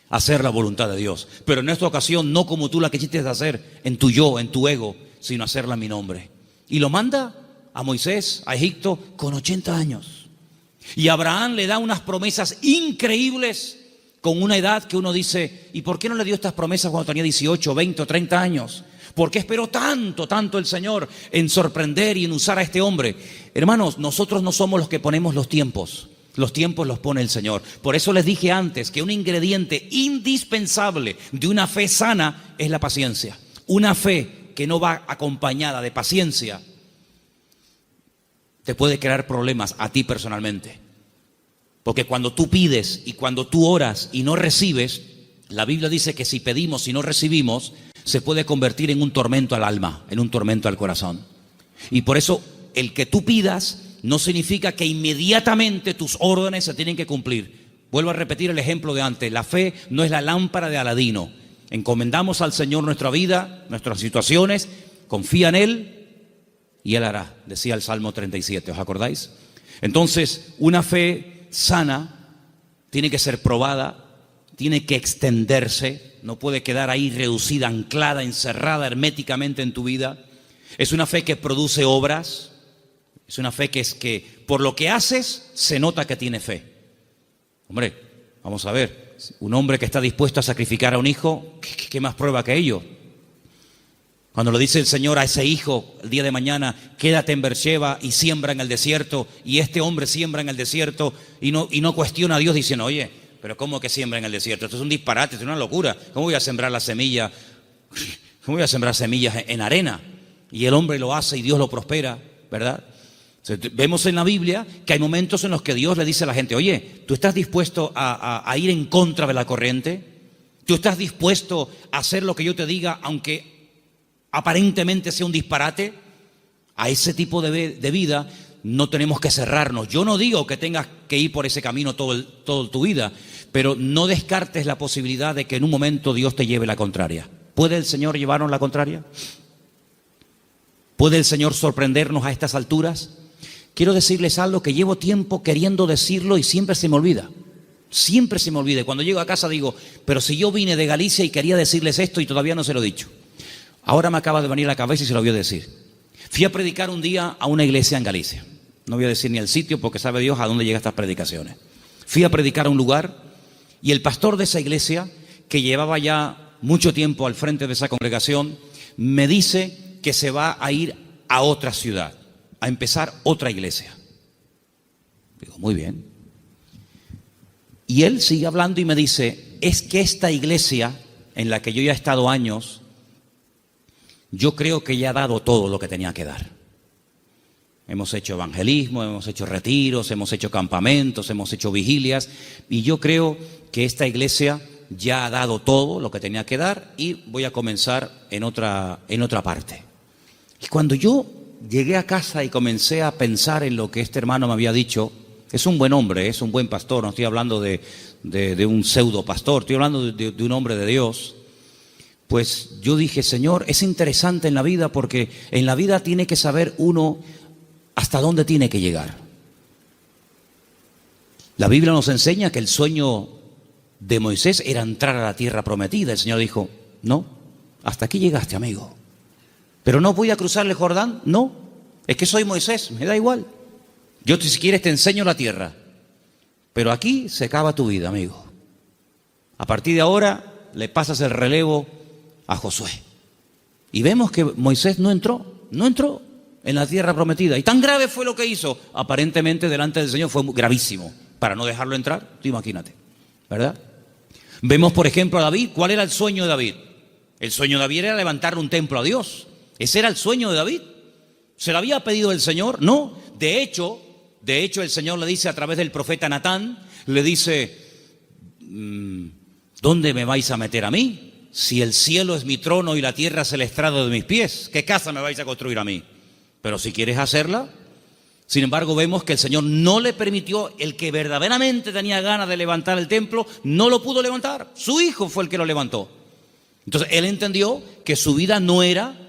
Hacer la voluntad de Dios, pero en esta ocasión no como tú la quisiste hacer, en tu yo, en tu ego, sino hacerla en mi nombre. Y lo manda a Moisés, a Egipto, con 80 años. Y Abraham le da unas promesas increíbles con una edad que uno dice: ¿y por qué no le dio estas promesas cuando tenía 18, 20 o 30 años? ¿Por qué esperó tanto el Señor en sorprender y en usar a este hombre? Hermanos, nosotros no somos los que ponemos los tiempos. Los tiempos los pone el Señor. Por eso les dije antes que un ingrediente indispensable de una fe sana es la paciencia. Una fe que no va acompañada de paciencia te puede crear problemas a ti personalmente. Porque cuando tú pides y cuando tú oras y no recibes, la Biblia dice que si pedimos y no recibimos, se puede convertir en un tormento al alma, en un tormento al corazón. Y por eso el que tú pidas no significa que inmediatamente tus órdenes se tienen que cumplir. Vuelvo a repetir el ejemplo de antes. La fe no es la lámpara de Aladino. Encomendamos al Señor nuestra vida, nuestras situaciones, confía en Él y Él hará, decía el Salmo 37, ¿os acordáis? Entonces, una fe sana tiene que ser probada, tiene que extenderse, no puede quedar ahí reducida, anclada, encerrada herméticamente en tu vida. Es una fe que produce obras. Es una fe que es que por lo que haces se nota que tiene fe. Hombre, vamos a ver, un hombre que está dispuesto a sacrificar a un hijo, ¿qué más prueba que ello? Cuando le dice el Señor a ese hijo el día de mañana, quédate en Beersheba y siembra en el desierto, y este hombre siembra en el desierto y no cuestiona a Dios diciendo, oye, pero ¿cómo que siembra en el desierto? Esto es un disparate, esto es una locura. ¿Cómo voy a sembrar la semilla? ¿Cómo voy a sembrar semillas en arena? Y el hombre lo hace y Dios lo prospera, ¿verdad? Vemos en la Biblia que hay momentos en los que Dios le dice a la gente, oye, ¿tú estás dispuesto a ir en contra de la corriente? ¿Tú estás dispuesto a hacer lo que yo te diga, aunque aparentemente sea un disparate? A ese tipo de vida no tenemos que cerrarnos. Yo no digo que tengas que ir por ese camino toda tu vida, pero no descartes la posibilidad de que en un momento Dios te lleve la contraria. ¿Puede el Señor llevarnos la contraria? ¿Puede el Señor sorprendernos a estas alturas? Quiero decirles algo que llevo tiempo queriendo decirlo y siempre se me olvida. Siempre se me olvida. Cuando llego a casa digo, pero si yo vine de Galicia y quería decirles esto y todavía no se lo he dicho. Ahora me acaba de venir a la cabeza y se lo voy a decir. Fui a predicar un día a una iglesia en Galicia. No voy a decir ni el sitio porque sabe Dios a dónde llegan estas predicaciones. Fui a predicar a un lugar y el pastor de esa iglesia, que llevaba ya mucho tiempo al frente de esa congregación, me dice que se va a ir a otra ciudad, a empezar otra iglesia. Digo, muy bien. Y él sigue hablando y me dice, es que esta iglesia en la que yo ya he estado años, yo creo que ya ha dado todo lo que tenía que dar. Hemos hecho evangelismo, hemos hecho retiros, hemos hecho campamentos, hemos hecho vigilias, y yo creo que esta iglesia ya ha dado todo lo que tenía que dar y voy a comenzar en otra parte. Y cuando yo llegué a casa y comencé a pensar en lo que este hermano me había dicho, es un buen hombre, es un buen pastor, no estoy hablando de un pseudo pastor, estoy hablando de un hombre de Dios. Pues yo dije, Señor, es interesante en la vida porque en la vida tiene que saber uno hasta dónde tiene que llegar. La Biblia nos enseña que el sueño de Moisés era entrar a la tierra prometida. El Señor dijo, no, hasta aquí llegaste, amigo. Pero no voy a cruzar el Jordán, no, es que soy Moisés, me da igual. Yo si quieres te enseño la tierra, pero aquí se acaba tu vida, amigo. A partir de ahora le pasas el relevo a Josué. Y vemos que Moisés no entró en la tierra prometida. Y tan grave fue lo que hizo, aparentemente delante del Señor fue gravísimo, para no dejarlo entrar, tú imagínate, ¿verdad? Vemos por ejemplo a David. ¿Cuál era el sueño de David? El sueño de David era levantarle un templo a Dios. Ese era el sueño de David. ¿Se lo había pedido el Señor? No. De hecho el Señor le dice a través del profeta Natán, le dice, ¿dónde me vais a meter a mí? Si el cielo es mi trono y la tierra es el estrado de mis pies, ¿qué casa me vais a construir a mí? Pero si quieres hacerla. Sin embargo, vemos que el Señor no le permitió, el que verdaderamente tenía ganas de levantar el templo, no lo pudo levantar. Su hijo fue el que lo levantó. Entonces, él entendió que su vida no era,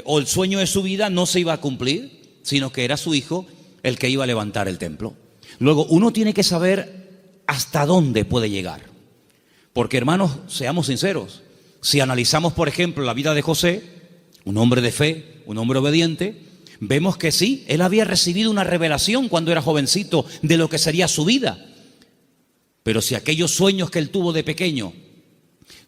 o el sueño de su vida no se iba a cumplir, sino que era su hijo el que iba a levantar el templo. Luego, uno tiene que saber hasta dónde puede llegar. Porque, hermanos, seamos sinceros, si analizamos, por ejemplo, la vida de José, un hombre de fe, un hombre obediente, vemos que sí, él había recibido una revelación cuando era jovencito de lo que sería su vida. Pero si aquellos sueños que él tuvo de pequeño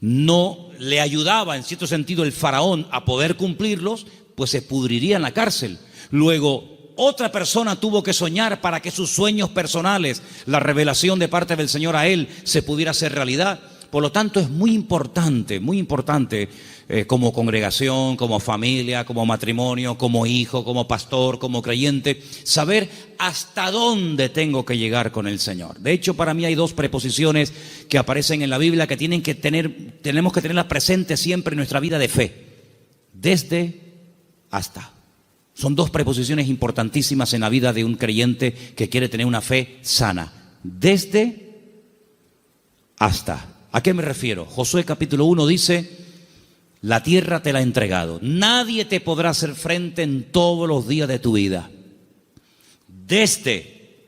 no le ayudaba, en cierto sentido, el faraón a poder cumplirlos, pues se pudriría en la cárcel. Luego, otra persona tuvo que soñar para que sus sueños personales, la revelación de parte del Señor a él, se pudiera hacer realidad. Por lo tanto, es muy importante como congregación, como familia, como matrimonio, como hijo, como pastor, como creyente, saber hasta dónde tengo que llegar con el Señor. De hecho, para mí hay dos preposiciones que aparecen en la Biblia que tenemos que tenerlas presentes siempre en nuestra vida de fe. Desde, hasta. Son dos preposiciones importantísimas en la vida de un creyente que quiere tener una fe sana. Desde, hasta. ¿A qué me refiero? Josué capítulo 1 dice: la tierra te la he entregado. Nadie te podrá hacer frente en todos los días de tu vida. Desde,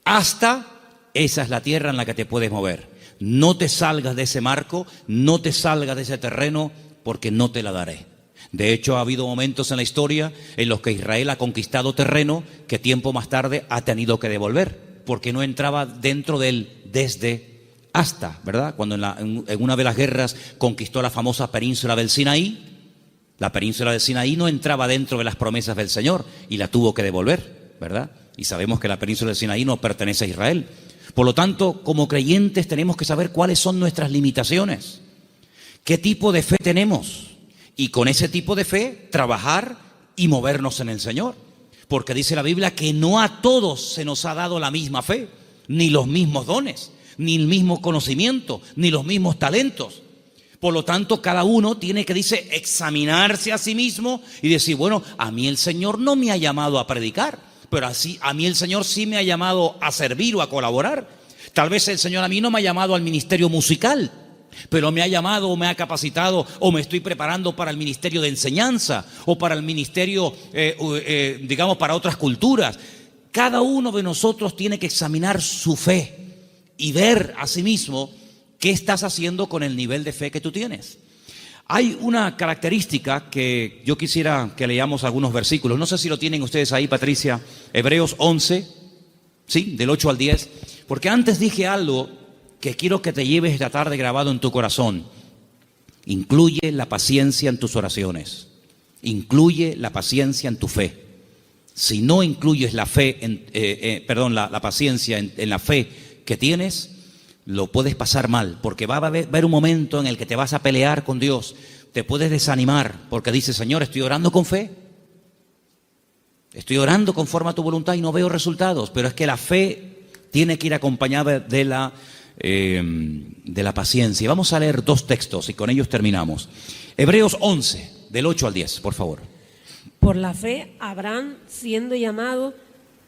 hasta, esa es la tierra en la que te puedes mover. No te salgas de ese marco, no te salgas de ese terreno, porque no te la daré. De hecho, ha habido momentos en la historia en los que Israel ha conquistado terreno que tiempo más tarde ha tenido que devolver, porque no entraba dentro del desde, hasta, ¿verdad? Cuando en una de las guerras conquistó la famosa península del Sinaí, la península del Sinaí no entraba dentro de las promesas del Señor y la tuvo que devolver, ¿verdad? Y sabemos que la península del Sinaí no pertenece a Israel. Por lo tanto, como creyentes tenemos que saber cuáles son nuestras limitaciones, qué tipo de fe tenemos y con ese tipo de fe trabajar y movernos en el Señor. Porque dice la Biblia que no a todos se nos ha dado la misma fe, ni los mismos dones, ni el mismo conocimiento, ni los mismos talentos. Por lo tanto, cada uno tiene que, dice, examinarse a sí mismo y decir, bueno, a mí el Señor no me ha llamado a predicar, pero así a mí el Señor sí me ha llamado a servir o a colaborar. Tal vez el Señor a mí no me ha llamado al ministerio musical, pero me ha llamado o me ha capacitado o me estoy preparando para el ministerio de enseñanza o para el ministerio, digamos, para otras culturas. Cada uno de nosotros tiene que examinar su fe y ver a sí mismo qué estás haciendo con el nivel de fe que tú tienes. Hay una característica que yo quisiera que leamos algunos versículos. No sé si lo tienen ustedes ahí, Patricia. Hebreos 11, ¿sí? Del 8 al 10. Porque antes dije algo que quiero que te lleves esta tarde grabado en tu corazón. Incluye la paciencia en tus oraciones. Incluye la paciencia en tu fe. Si no incluyes la fe, la paciencia en la fe que tienes, lo puedes pasar mal, porque va a haber un momento en el que te vas a pelear con Dios, te puedes desanimar, porque dices, Señor, estoy orando con fe, estoy orando conforme a tu voluntad y no veo resultados, pero es que la fe tiene que ir acompañada de la paciencia. Vamos a leer dos textos y con ellos terminamos. Hebreos 11, del 8 al 10, por favor. Por la fe, Abraham, siendo llamado,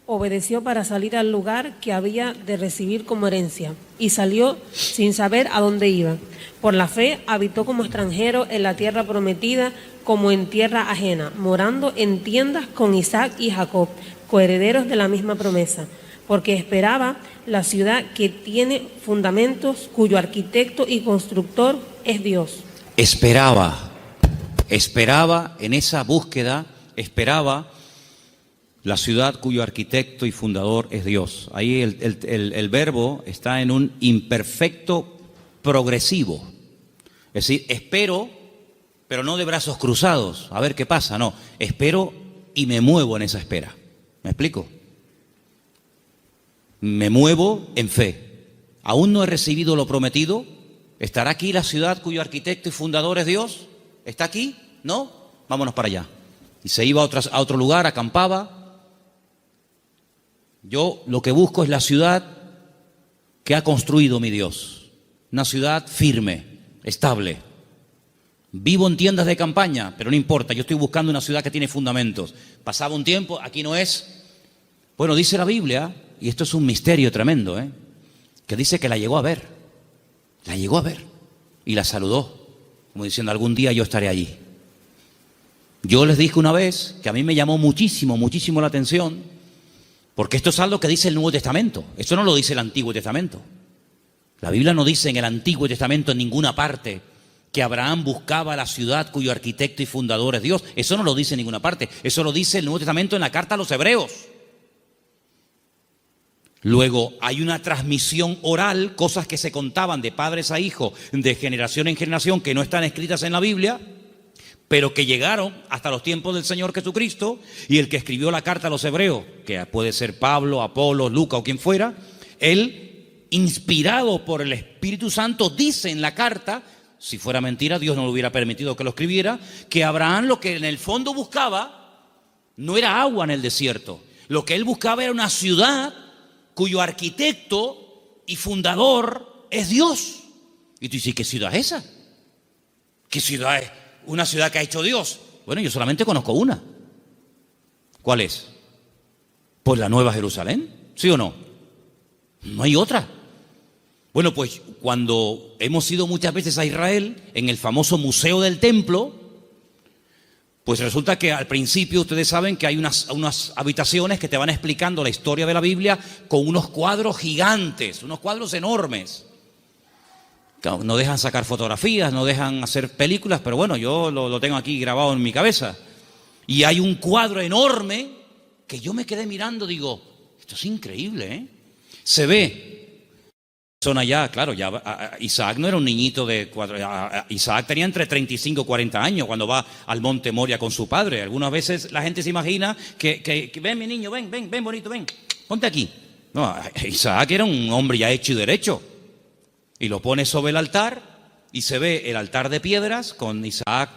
obedeció para salir al lugar que había de recibir como herencia, y salió sin saber a dónde iba. Por la fe habitó como extranjero en la tierra prometida, como en tierra ajena, morando en tiendas con Isaac y Jacob, coherederos de la misma promesa, porque esperaba la ciudad que tiene fundamentos, cuyo arquitecto y constructor es Dios. Esperaba en esa búsqueda, esperaba la ciudad cuyo arquitecto y fundador es Dios. Ahí el verbo está en un imperfecto progresivo. Es decir, espero, pero no de brazos cruzados, a ver qué pasa. No, espero y me muevo en esa espera. ¿Me explico? Me muevo en fe. Aún no he recibido lo prometido. ¿Estará aquí la ciudad cuyo arquitecto y fundador es Dios? ¿Está aquí? ¿No? Vámonos para allá. Y se iba a otro lugar, acampaba. Yo lo que busco es la ciudad que ha construido mi Dios. Una ciudad firme, estable. Vivo en tiendas de campaña, pero no importa, yo estoy buscando una ciudad que tiene fundamentos. Pasaba un tiempo, aquí no es. Bueno, dice la Biblia, y esto es un misterio tremendo, que dice que la llegó a ver. La llegó a ver y la saludó, como diciendo, algún día yo estaré allí. Yo les dije una vez que a mí me llamó muchísimo la atención, porque esto es algo que dice el Nuevo Testamento. Esto no lo dice el Antiguo Testamento. La Biblia no dice en el Antiguo Testamento en ninguna parte que Abraham buscaba la ciudad cuyo arquitecto y fundador es Dios. Eso no lo dice en ninguna parte. Eso lo dice el Nuevo Testamento en la carta a los Hebreos. Luego hay una transmisión oral, cosas que se contaban de padres a hijos, de generación en generación, que no están escritas en la Biblia, pero que llegaron hasta los tiempos del Señor Jesucristo, y el que escribió la carta a los hebreos, que puede ser Pablo, Apolo, Lucas o quien fuera, él, inspirado por el Espíritu Santo, dice en la carta, si fuera mentira, Dios no le hubiera permitido que lo escribiera, que Abraham lo que en el fondo buscaba no era agua en el desierto. Lo que él buscaba era una ciudad cuyo arquitecto y fundador es Dios. Y tú dices, ¿qué ciudad es esa? ¿Qué ciudad es? Una ciudad que ha hecho Dios. Bueno, yo solamente conozco una. ¿Cuál es? Pues la Nueva Jerusalén, ¿sí o no? No hay otra. Bueno, pues cuando hemos ido muchas veces a Israel, en el famoso Museo del Templo, pues resulta que al principio ustedes saben que hay unas habitaciones que te van explicando la historia de la Biblia con unos cuadros gigantes, unos cuadros enormes. Claro, no dejan sacar fotografías, no dejan hacer películas, pero bueno, yo lo tengo aquí grabado en mi cabeza. Y hay un cuadro enorme que yo me quedé mirando, digo, esto es increíble, ¿eh? Se ve. Son allá, claro, ya Isaac no era un niñito de 4, Isaac tenía entre 35 y 40 años cuando va al monte Moria con su padre. Algunas veces la gente se imagina que ven mi niño, ven bonito, ven, ponte aquí. No, Isaac era un hombre ya hecho y derecho. Y lo pone sobre el altar y se ve el altar de piedras con Isaac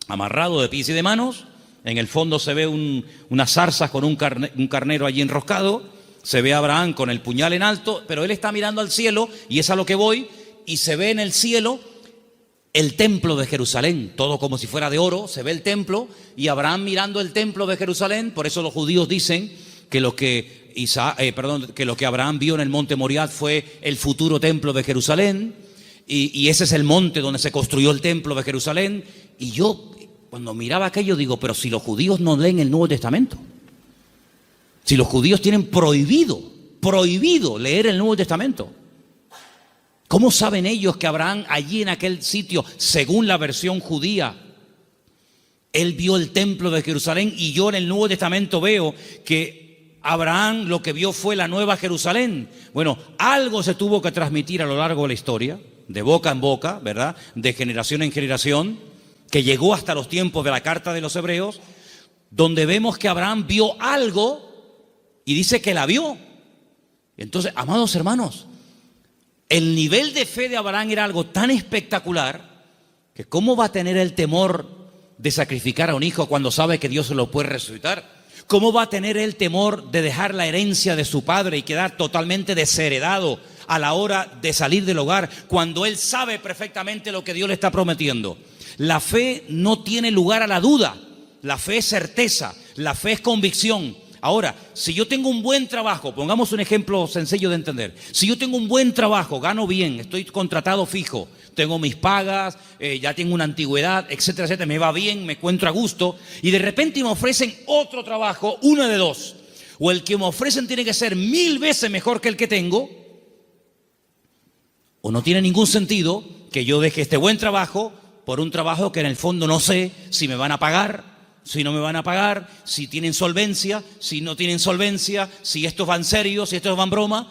amarrado de pies y de manos. En el fondo se ve unas zarzas con un carnero allí enroscado. Se ve a Abraham con el puñal en alto, pero él está mirando al cielo, y es a lo que voy, y se ve en el cielo el templo de Jerusalén, todo como si fuera de oro, se ve el templo, y Abraham mirando el templo de Jerusalén. Por eso los judíos dicen que lo que Abraham vio en el monte Moriah fue el futuro templo de Jerusalén, y ese es el monte donde se construyó el templo de Jerusalén. Y yo, cuando miraba aquello, digo, pero si los judíos no leen el Nuevo Testamento, si los judíos tienen prohibido leer el Nuevo Testamento, ¿cómo saben ellos que Abraham allí en aquel sitio, según la versión judía, él vio el templo de Jerusalén? Y yo en el Nuevo Testamento veo que Abraham lo que vio fue la Nueva Jerusalén. Bueno, algo se tuvo que transmitir a lo largo de la historia, de boca en boca, ¿verdad? De generación en generación, que llegó hasta los tiempos de la carta de los hebreos, donde vemos que Abraham vio algo. Y dice que la vio. Entonces, amados hermanos, el nivel de fe de Abraham era algo tan espectacular que ¿cómo va a tener el temor de sacrificar a un hijo cuando sabe que Dios se lo puede resucitar? ¿Cómo va a tener el temor de dejar la herencia de su padre y quedar totalmente desheredado a la hora de salir del hogar cuando él sabe perfectamente lo que Dios le está prometiendo? La fe no tiene lugar a la duda. La fe es certeza, la fe es convicción. Ahora, si yo tengo un buen trabajo, pongamos un ejemplo sencillo de entender. Si yo tengo un buen trabajo, gano bien, estoy contratado fijo, tengo mis pagas, ya tengo una antigüedad, etcétera, etcétera, me va bien, me encuentro a gusto, y de repente me ofrecen otro trabajo, una de dos. O el que me ofrecen tiene que ser 1000 veces mejor que el que tengo, o no tiene ningún sentido que yo deje este buen trabajo por un trabajo que en el fondo no sé si me van a pagar, si no me van a pagar, si tienen solvencia, si no tienen solvencia, si estos van serios, si estos van broma.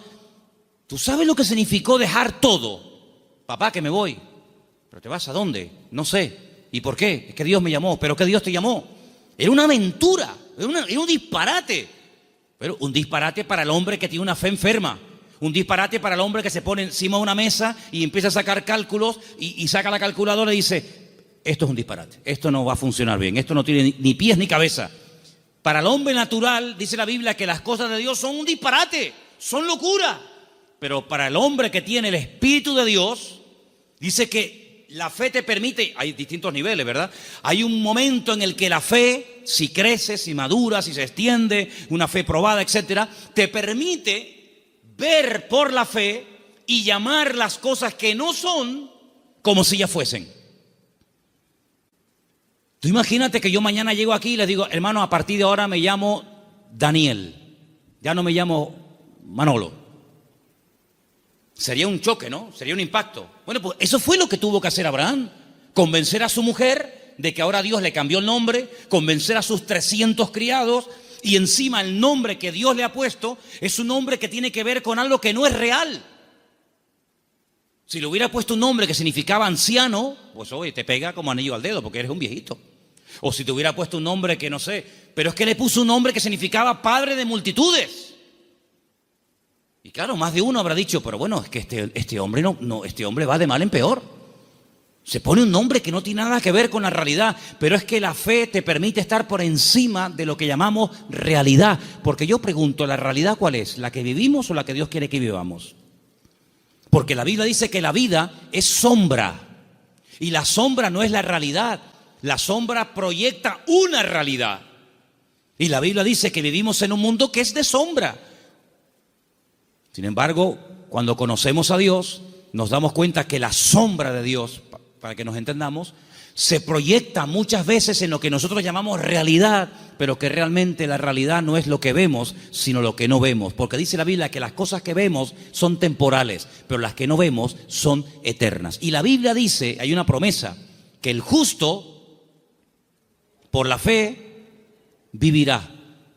¿Tú sabes lo que significó dejar todo? Papá, que me voy. ¿Pero te vas a dónde? No sé. ¿Y por qué? Es que Dios me llamó. ¿Pero qué Dios te llamó? Era una aventura, era un disparate. Pero un disparate para el hombre que tiene una fe enferma. Un disparate para el hombre que se pone encima de una mesa y empieza a sacar cálculos y saca la calculadora y dice, esto es un disparate, esto no va a funcionar bien, esto no tiene ni pies ni cabeza. Para el hombre natural, dice la Biblia, que las cosas de Dios son un disparate, son locura. Pero para el hombre que tiene el Espíritu de Dios, dice que la fe te permite, hay distintos niveles, ¿verdad? Hay un momento en el que la fe, si crece, si madura, si se extiende, una fe probada, etcétera, te permite ver por la fe y llamar las cosas que no son como si ya fuesen. Tú imagínate que yo mañana llego aquí y les digo, hermano, a partir de ahora me llamo Daniel, ya no me llamo Manolo. Sería un choque, ¿no? Sería un impacto. Bueno, pues eso fue lo que tuvo que hacer Abraham, convencer a su mujer de que ahora Dios le cambió el nombre, convencer a sus 300 criados, y encima el nombre que Dios le ha puesto es un nombre que tiene que ver con algo que no es real. Si le hubiera puesto un nombre que significaba anciano, pues oye, te pega como anillo al dedo porque eres un viejito. O si te hubiera puesto un nombre que no sé, pero es que le puso un nombre que significaba padre de multitudes. Y claro, más de uno habrá dicho, pero bueno, es que este hombre este hombre va de mal en peor. Se pone un nombre que no tiene nada que ver con la realidad, pero es que la fe te permite estar por encima de lo que llamamos realidad. Porque yo pregunto, ¿la realidad cuál es? ¿La que vivimos o la que Dios quiere que vivamos? Porque la Biblia dice que la vida es sombra, y la sombra no es la realidad. La sombra proyecta una realidad. Y la Biblia dice que vivimos en un mundo que es de sombra. Sin embargo, cuando conocemos a Dios, nos damos cuenta que la sombra de Dios, para que nos entendamos, se proyecta muchas veces en lo que nosotros llamamos realidad, pero que realmente la realidad no es lo que vemos, sino lo que no vemos. Porque dice la Biblia que las cosas que vemos son temporales, pero las que no vemos son eternas. Y la Biblia dice, hay una promesa, que el justo, por la fe, vivirá.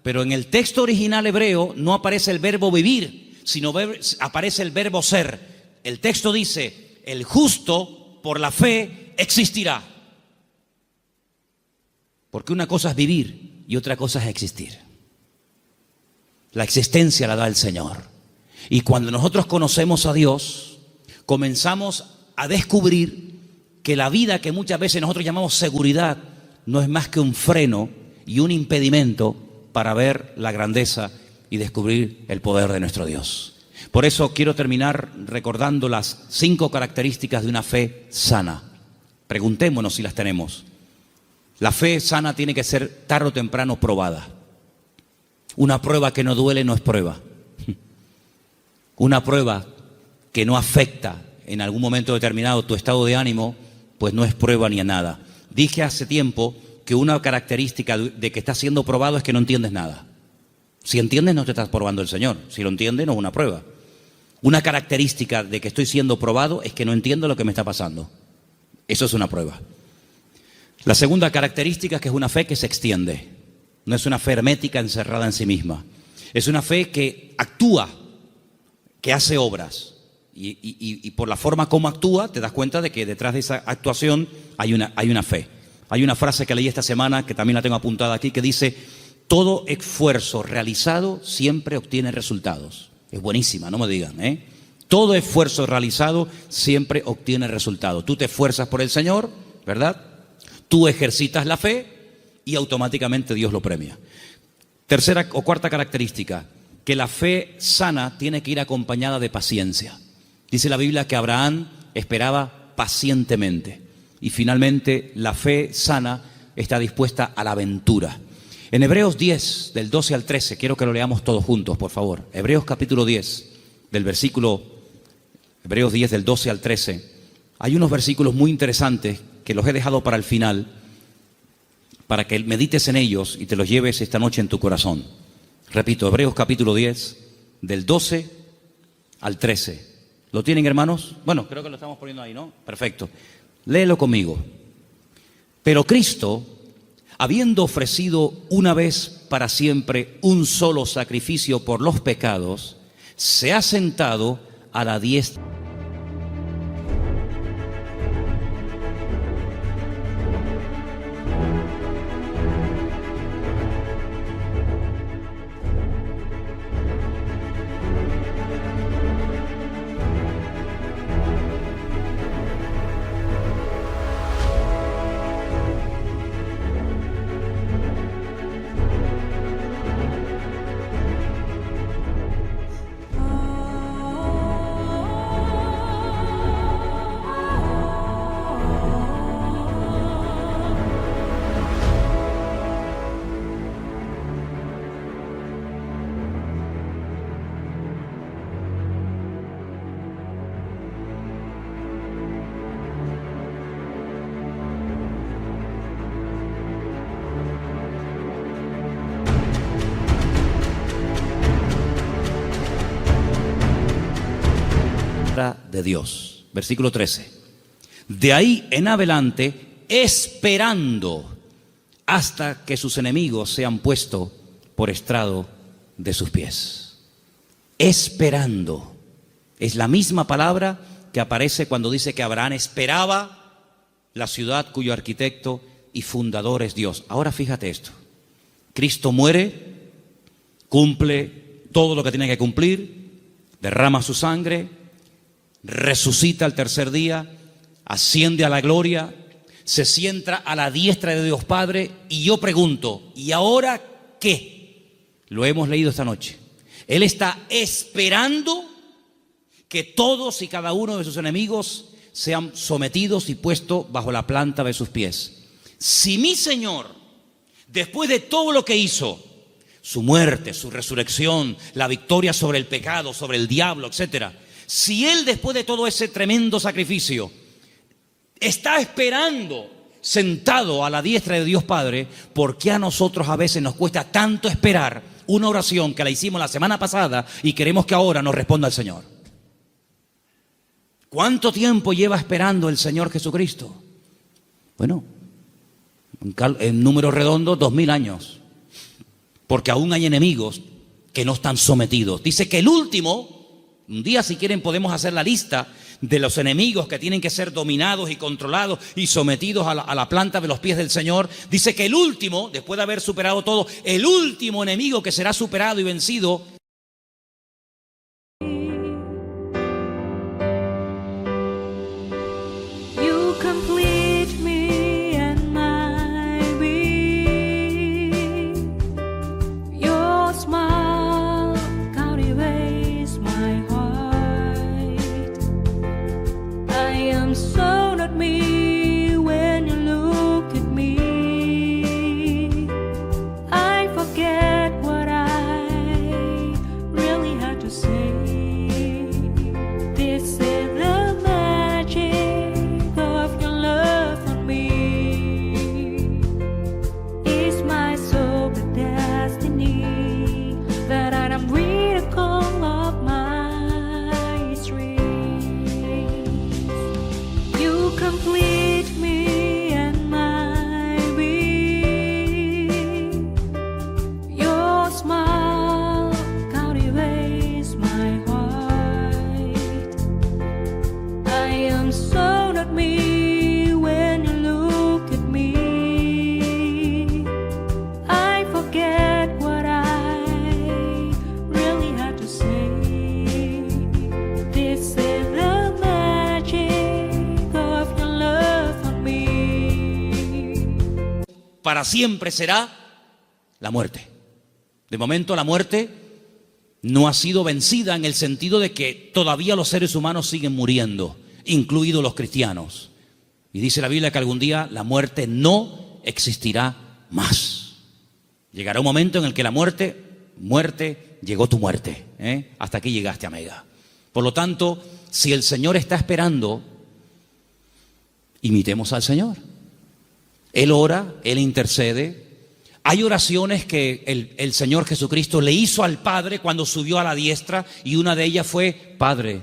Pero en el texto original hebreo no aparece el verbo vivir, sino aparece el verbo ser. El texto dice, el justo por la fe existirá. Porque una cosa es vivir y otra cosa es existir. La existencia la da el Señor. Y cuando nosotros conocemos a Dios, comenzamos a descubrir que la vida que muchas veces nosotros llamamos seguridad no es más que un freno y un impedimento para ver la grandeza y descubrir el poder de nuestro Dios. Por eso quiero terminar recordando las 5 características de una fe sana. Preguntémonos si las tenemos. La fe sana tiene que ser tarde o temprano probada. Una prueba que no duele no es prueba. Una prueba que no afecta en algún momento determinado tu estado de ánimo, pues no es prueba ni a nada. Dije hace tiempo que una característica de que estás siendo probado es que no entiendes nada. Si entiendes, no te estás probando el Señor. Si lo entiendes, no es una prueba. Una característica de que estoy siendo probado es que no entiendo lo que me está pasando. Eso es una prueba. La segunda característica es que es una fe que se extiende. No es una fe hermética encerrada en sí misma. Es una fe que actúa, que hace obras. Y por la forma como actúa, te das cuenta de que detrás de esa actuación hay una fe. Hay una frase que leí esta semana, que también la tengo apuntada aquí, que dice: todo esfuerzo realizado siempre obtiene resultados. Es buenísima, no me digan, ¿eh? Todo esfuerzo realizado siempre obtiene resultados. Tú te esfuerzas por el Señor, ¿verdad? Tú ejercitas la fe y automáticamente Dios lo premia. Tercera o cuarta característica, que la fe sana tiene que ir acompañada de paciencia. Dice la Biblia que Abraham esperaba pacientemente. Y finalmente la fe sana está dispuesta a la aventura. En Hebreos 10, del 12 al 13, quiero que lo leamos todos juntos, por favor. Hebreos capítulo 10, Hebreos 10 del 12 al 13. Hay unos versículos muy interesantes que los he dejado para el final, para que medites en ellos y te los lleves esta noche en tu corazón. Repito, Hebreos capítulo 10, del 12 al 13. ¿Lo tienen, hermanos? Bueno, creo que lo estamos poniendo ahí, ¿no? Perfecto. Léelo conmigo. Pero Cristo, habiendo ofrecido una vez para siempre un solo sacrificio por los pecados, se ha sentado a la diestra de Dios. Versículo 13. De ahí en adelante, esperando hasta que sus enemigos sean puestos por estrado de sus pies. Esperando. Es la misma palabra que aparece cuando dice que Abraham esperaba la ciudad cuyo arquitecto y fundador es Dios. Ahora fíjate esto. Cristo muere, cumple todo lo que tiene que cumplir, derrama su sangre, resucita al tercer día, asciende a la gloria, se sienta a la diestra de Dios Padre. Y yo pregunto, ¿y ahora qué? Lo hemos leído esta noche. Él está esperando que todos y cada uno de sus enemigos sean sometidos y puestos bajo la planta de sus pies. Si mi Señor, después de todo lo que hizo, su muerte, su resurrección, la victoria sobre el pecado, sobre el diablo, etcétera, si Él, después de todo ese tremendo sacrificio, está esperando sentado a la diestra de Dios Padre, ¿por qué a nosotros a veces nos cuesta tanto esperar una oración que la hicimos la semana pasada y queremos que ahora nos responda el Señor? ¿Cuánto tiempo lleva esperando el Señor Jesucristo? Bueno, en número redondo, 2000 años. Porque aún hay enemigos que no están sometidos. Dice que el último, un día si quieren podemos hacer la lista de los enemigos que tienen que ser dominados y controlados y sometidos a la planta de los pies del Señor. Dice que el último, después de haber superado todo, el último enemigo que será superado y vencido. Para siempre será la muerte. De momento la muerte no ha sido vencida en el sentido de que todavía los seres humanos siguen muriendo, incluidos los cristianos. Y dice la Biblia que algún día la muerte no existirá más. Llegará un momento en el que la muerte, llegó tu muerte, hasta aquí llegaste, amiga. Por lo tanto, si el Señor está esperando, imitemos al Señor. Él ora, Él intercede. Hay oraciones que el Señor Jesucristo le hizo al Padre cuando subió a la diestra, y una de ellas fue: Padre,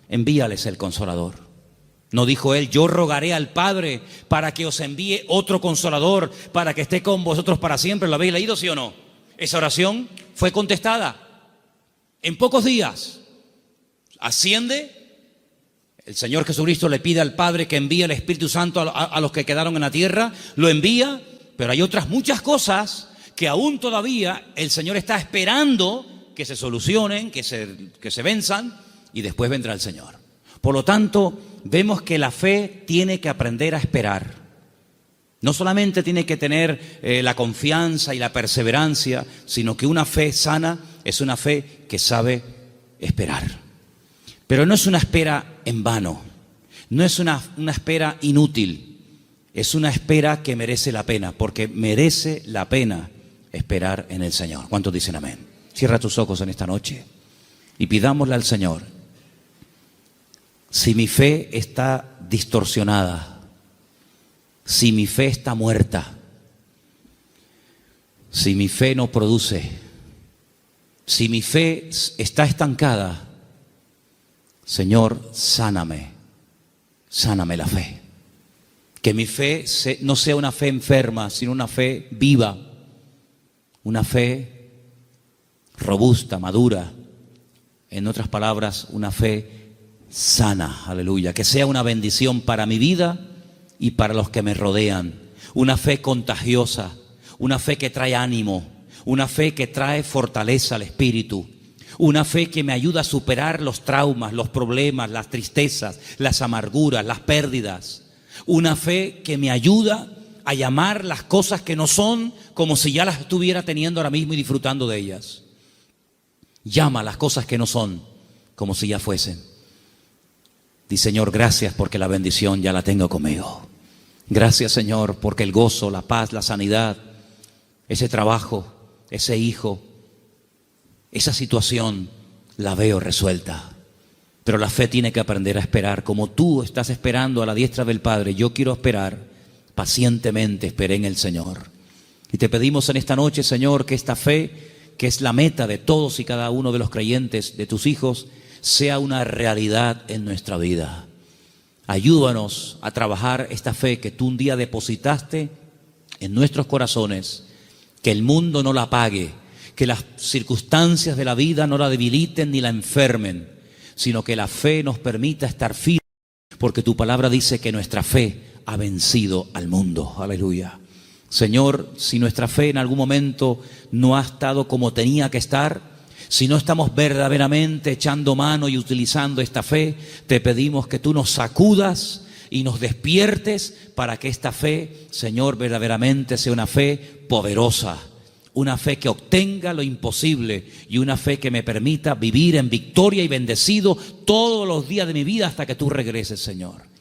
envíales el Consolador. No dijo Él: yo rogaré al Padre para que os envíe otro Consolador, para que esté con vosotros para siempre. ¿Lo habéis leído, sí o no? Esa oración fue contestada en pocos días. Asciende. El Señor Jesucristo le pide al Padre que envíe el Espíritu Santo a los que quedaron en la tierra. Lo envía, pero hay otras muchas cosas que aún todavía el Señor está esperando que se solucionen, que se venzan, y después vendrá el Señor. Por lo tanto, vemos que la fe tiene que aprender a esperar. No solamente tiene que tener la confianza y la perseverancia, sino que una fe sana es una fe que sabe esperar. Pero no es una espera en vano, no es una espera inútil, es una espera que merece la pena, porque merece la pena esperar en el Señor. ¿Cuántos dicen amén? Cierra tus ojos en esta noche y pidámosle al Señor: si mi fe está distorsionada, si mi fe está muerta, si mi fe no produce, si mi fe está estancada, Señor, sáname la fe. Que mi fe no sea una fe enferma, sino una fe viva, una fe robusta, madura. En otras palabras, una fe sana, aleluya. Que sea una bendición para mi vida y para los que me rodean. una fe contagiosa, una fe que trae ánimo, una fe que trae fortaleza al espíritu, una fe que me ayuda a superar los traumas, los problemas, las tristezas, las amarguras, las pérdidas. Una fe que me ayuda a llamar las cosas que no son como si ya las estuviera teniendo ahora mismo y disfrutando de ellas. Llama las cosas que no son como si ya fuesen. Di, Señor, gracias porque la bendición ya la tengo conmigo. Gracias, Señor, porque el gozo, la paz, la sanidad, ese trabajo, ese hijo, esa situación la veo resuelta. Pero la fe tiene que aprender a esperar. Como tú estás esperando a la diestra del Padre, yo quiero esperar pacientemente, esperé en el Señor. Y te pedimos en esta noche, Señor, que esta fe, que es la meta de todos y cada uno de los creyentes, de tus hijos, sea una realidad en nuestra vida. Ayúdanos a trabajar esta fe que tú un día depositaste en nuestros corazones, que el mundo no la apague, que las circunstancias de la vida no la debiliten ni la enfermen, sino que la fe nos permita estar firmes, porque tu palabra dice que nuestra fe ha vencido al mundo. Aleluya. Señor, si nuestra fe en algún momento no ha estado como tenía que estar, si no estamos verdaderamente echando mano y utilizando esta fe, te pedimos que tú nos sacudas y nos despiertes para que esta fe, Señor, verdaderamente sea una fe poderosa, una fe que obtenga lo imposible y una fe que me permita vivir en victoria y bendecido todos los días de mi vida hasta que tú regreses, Señor.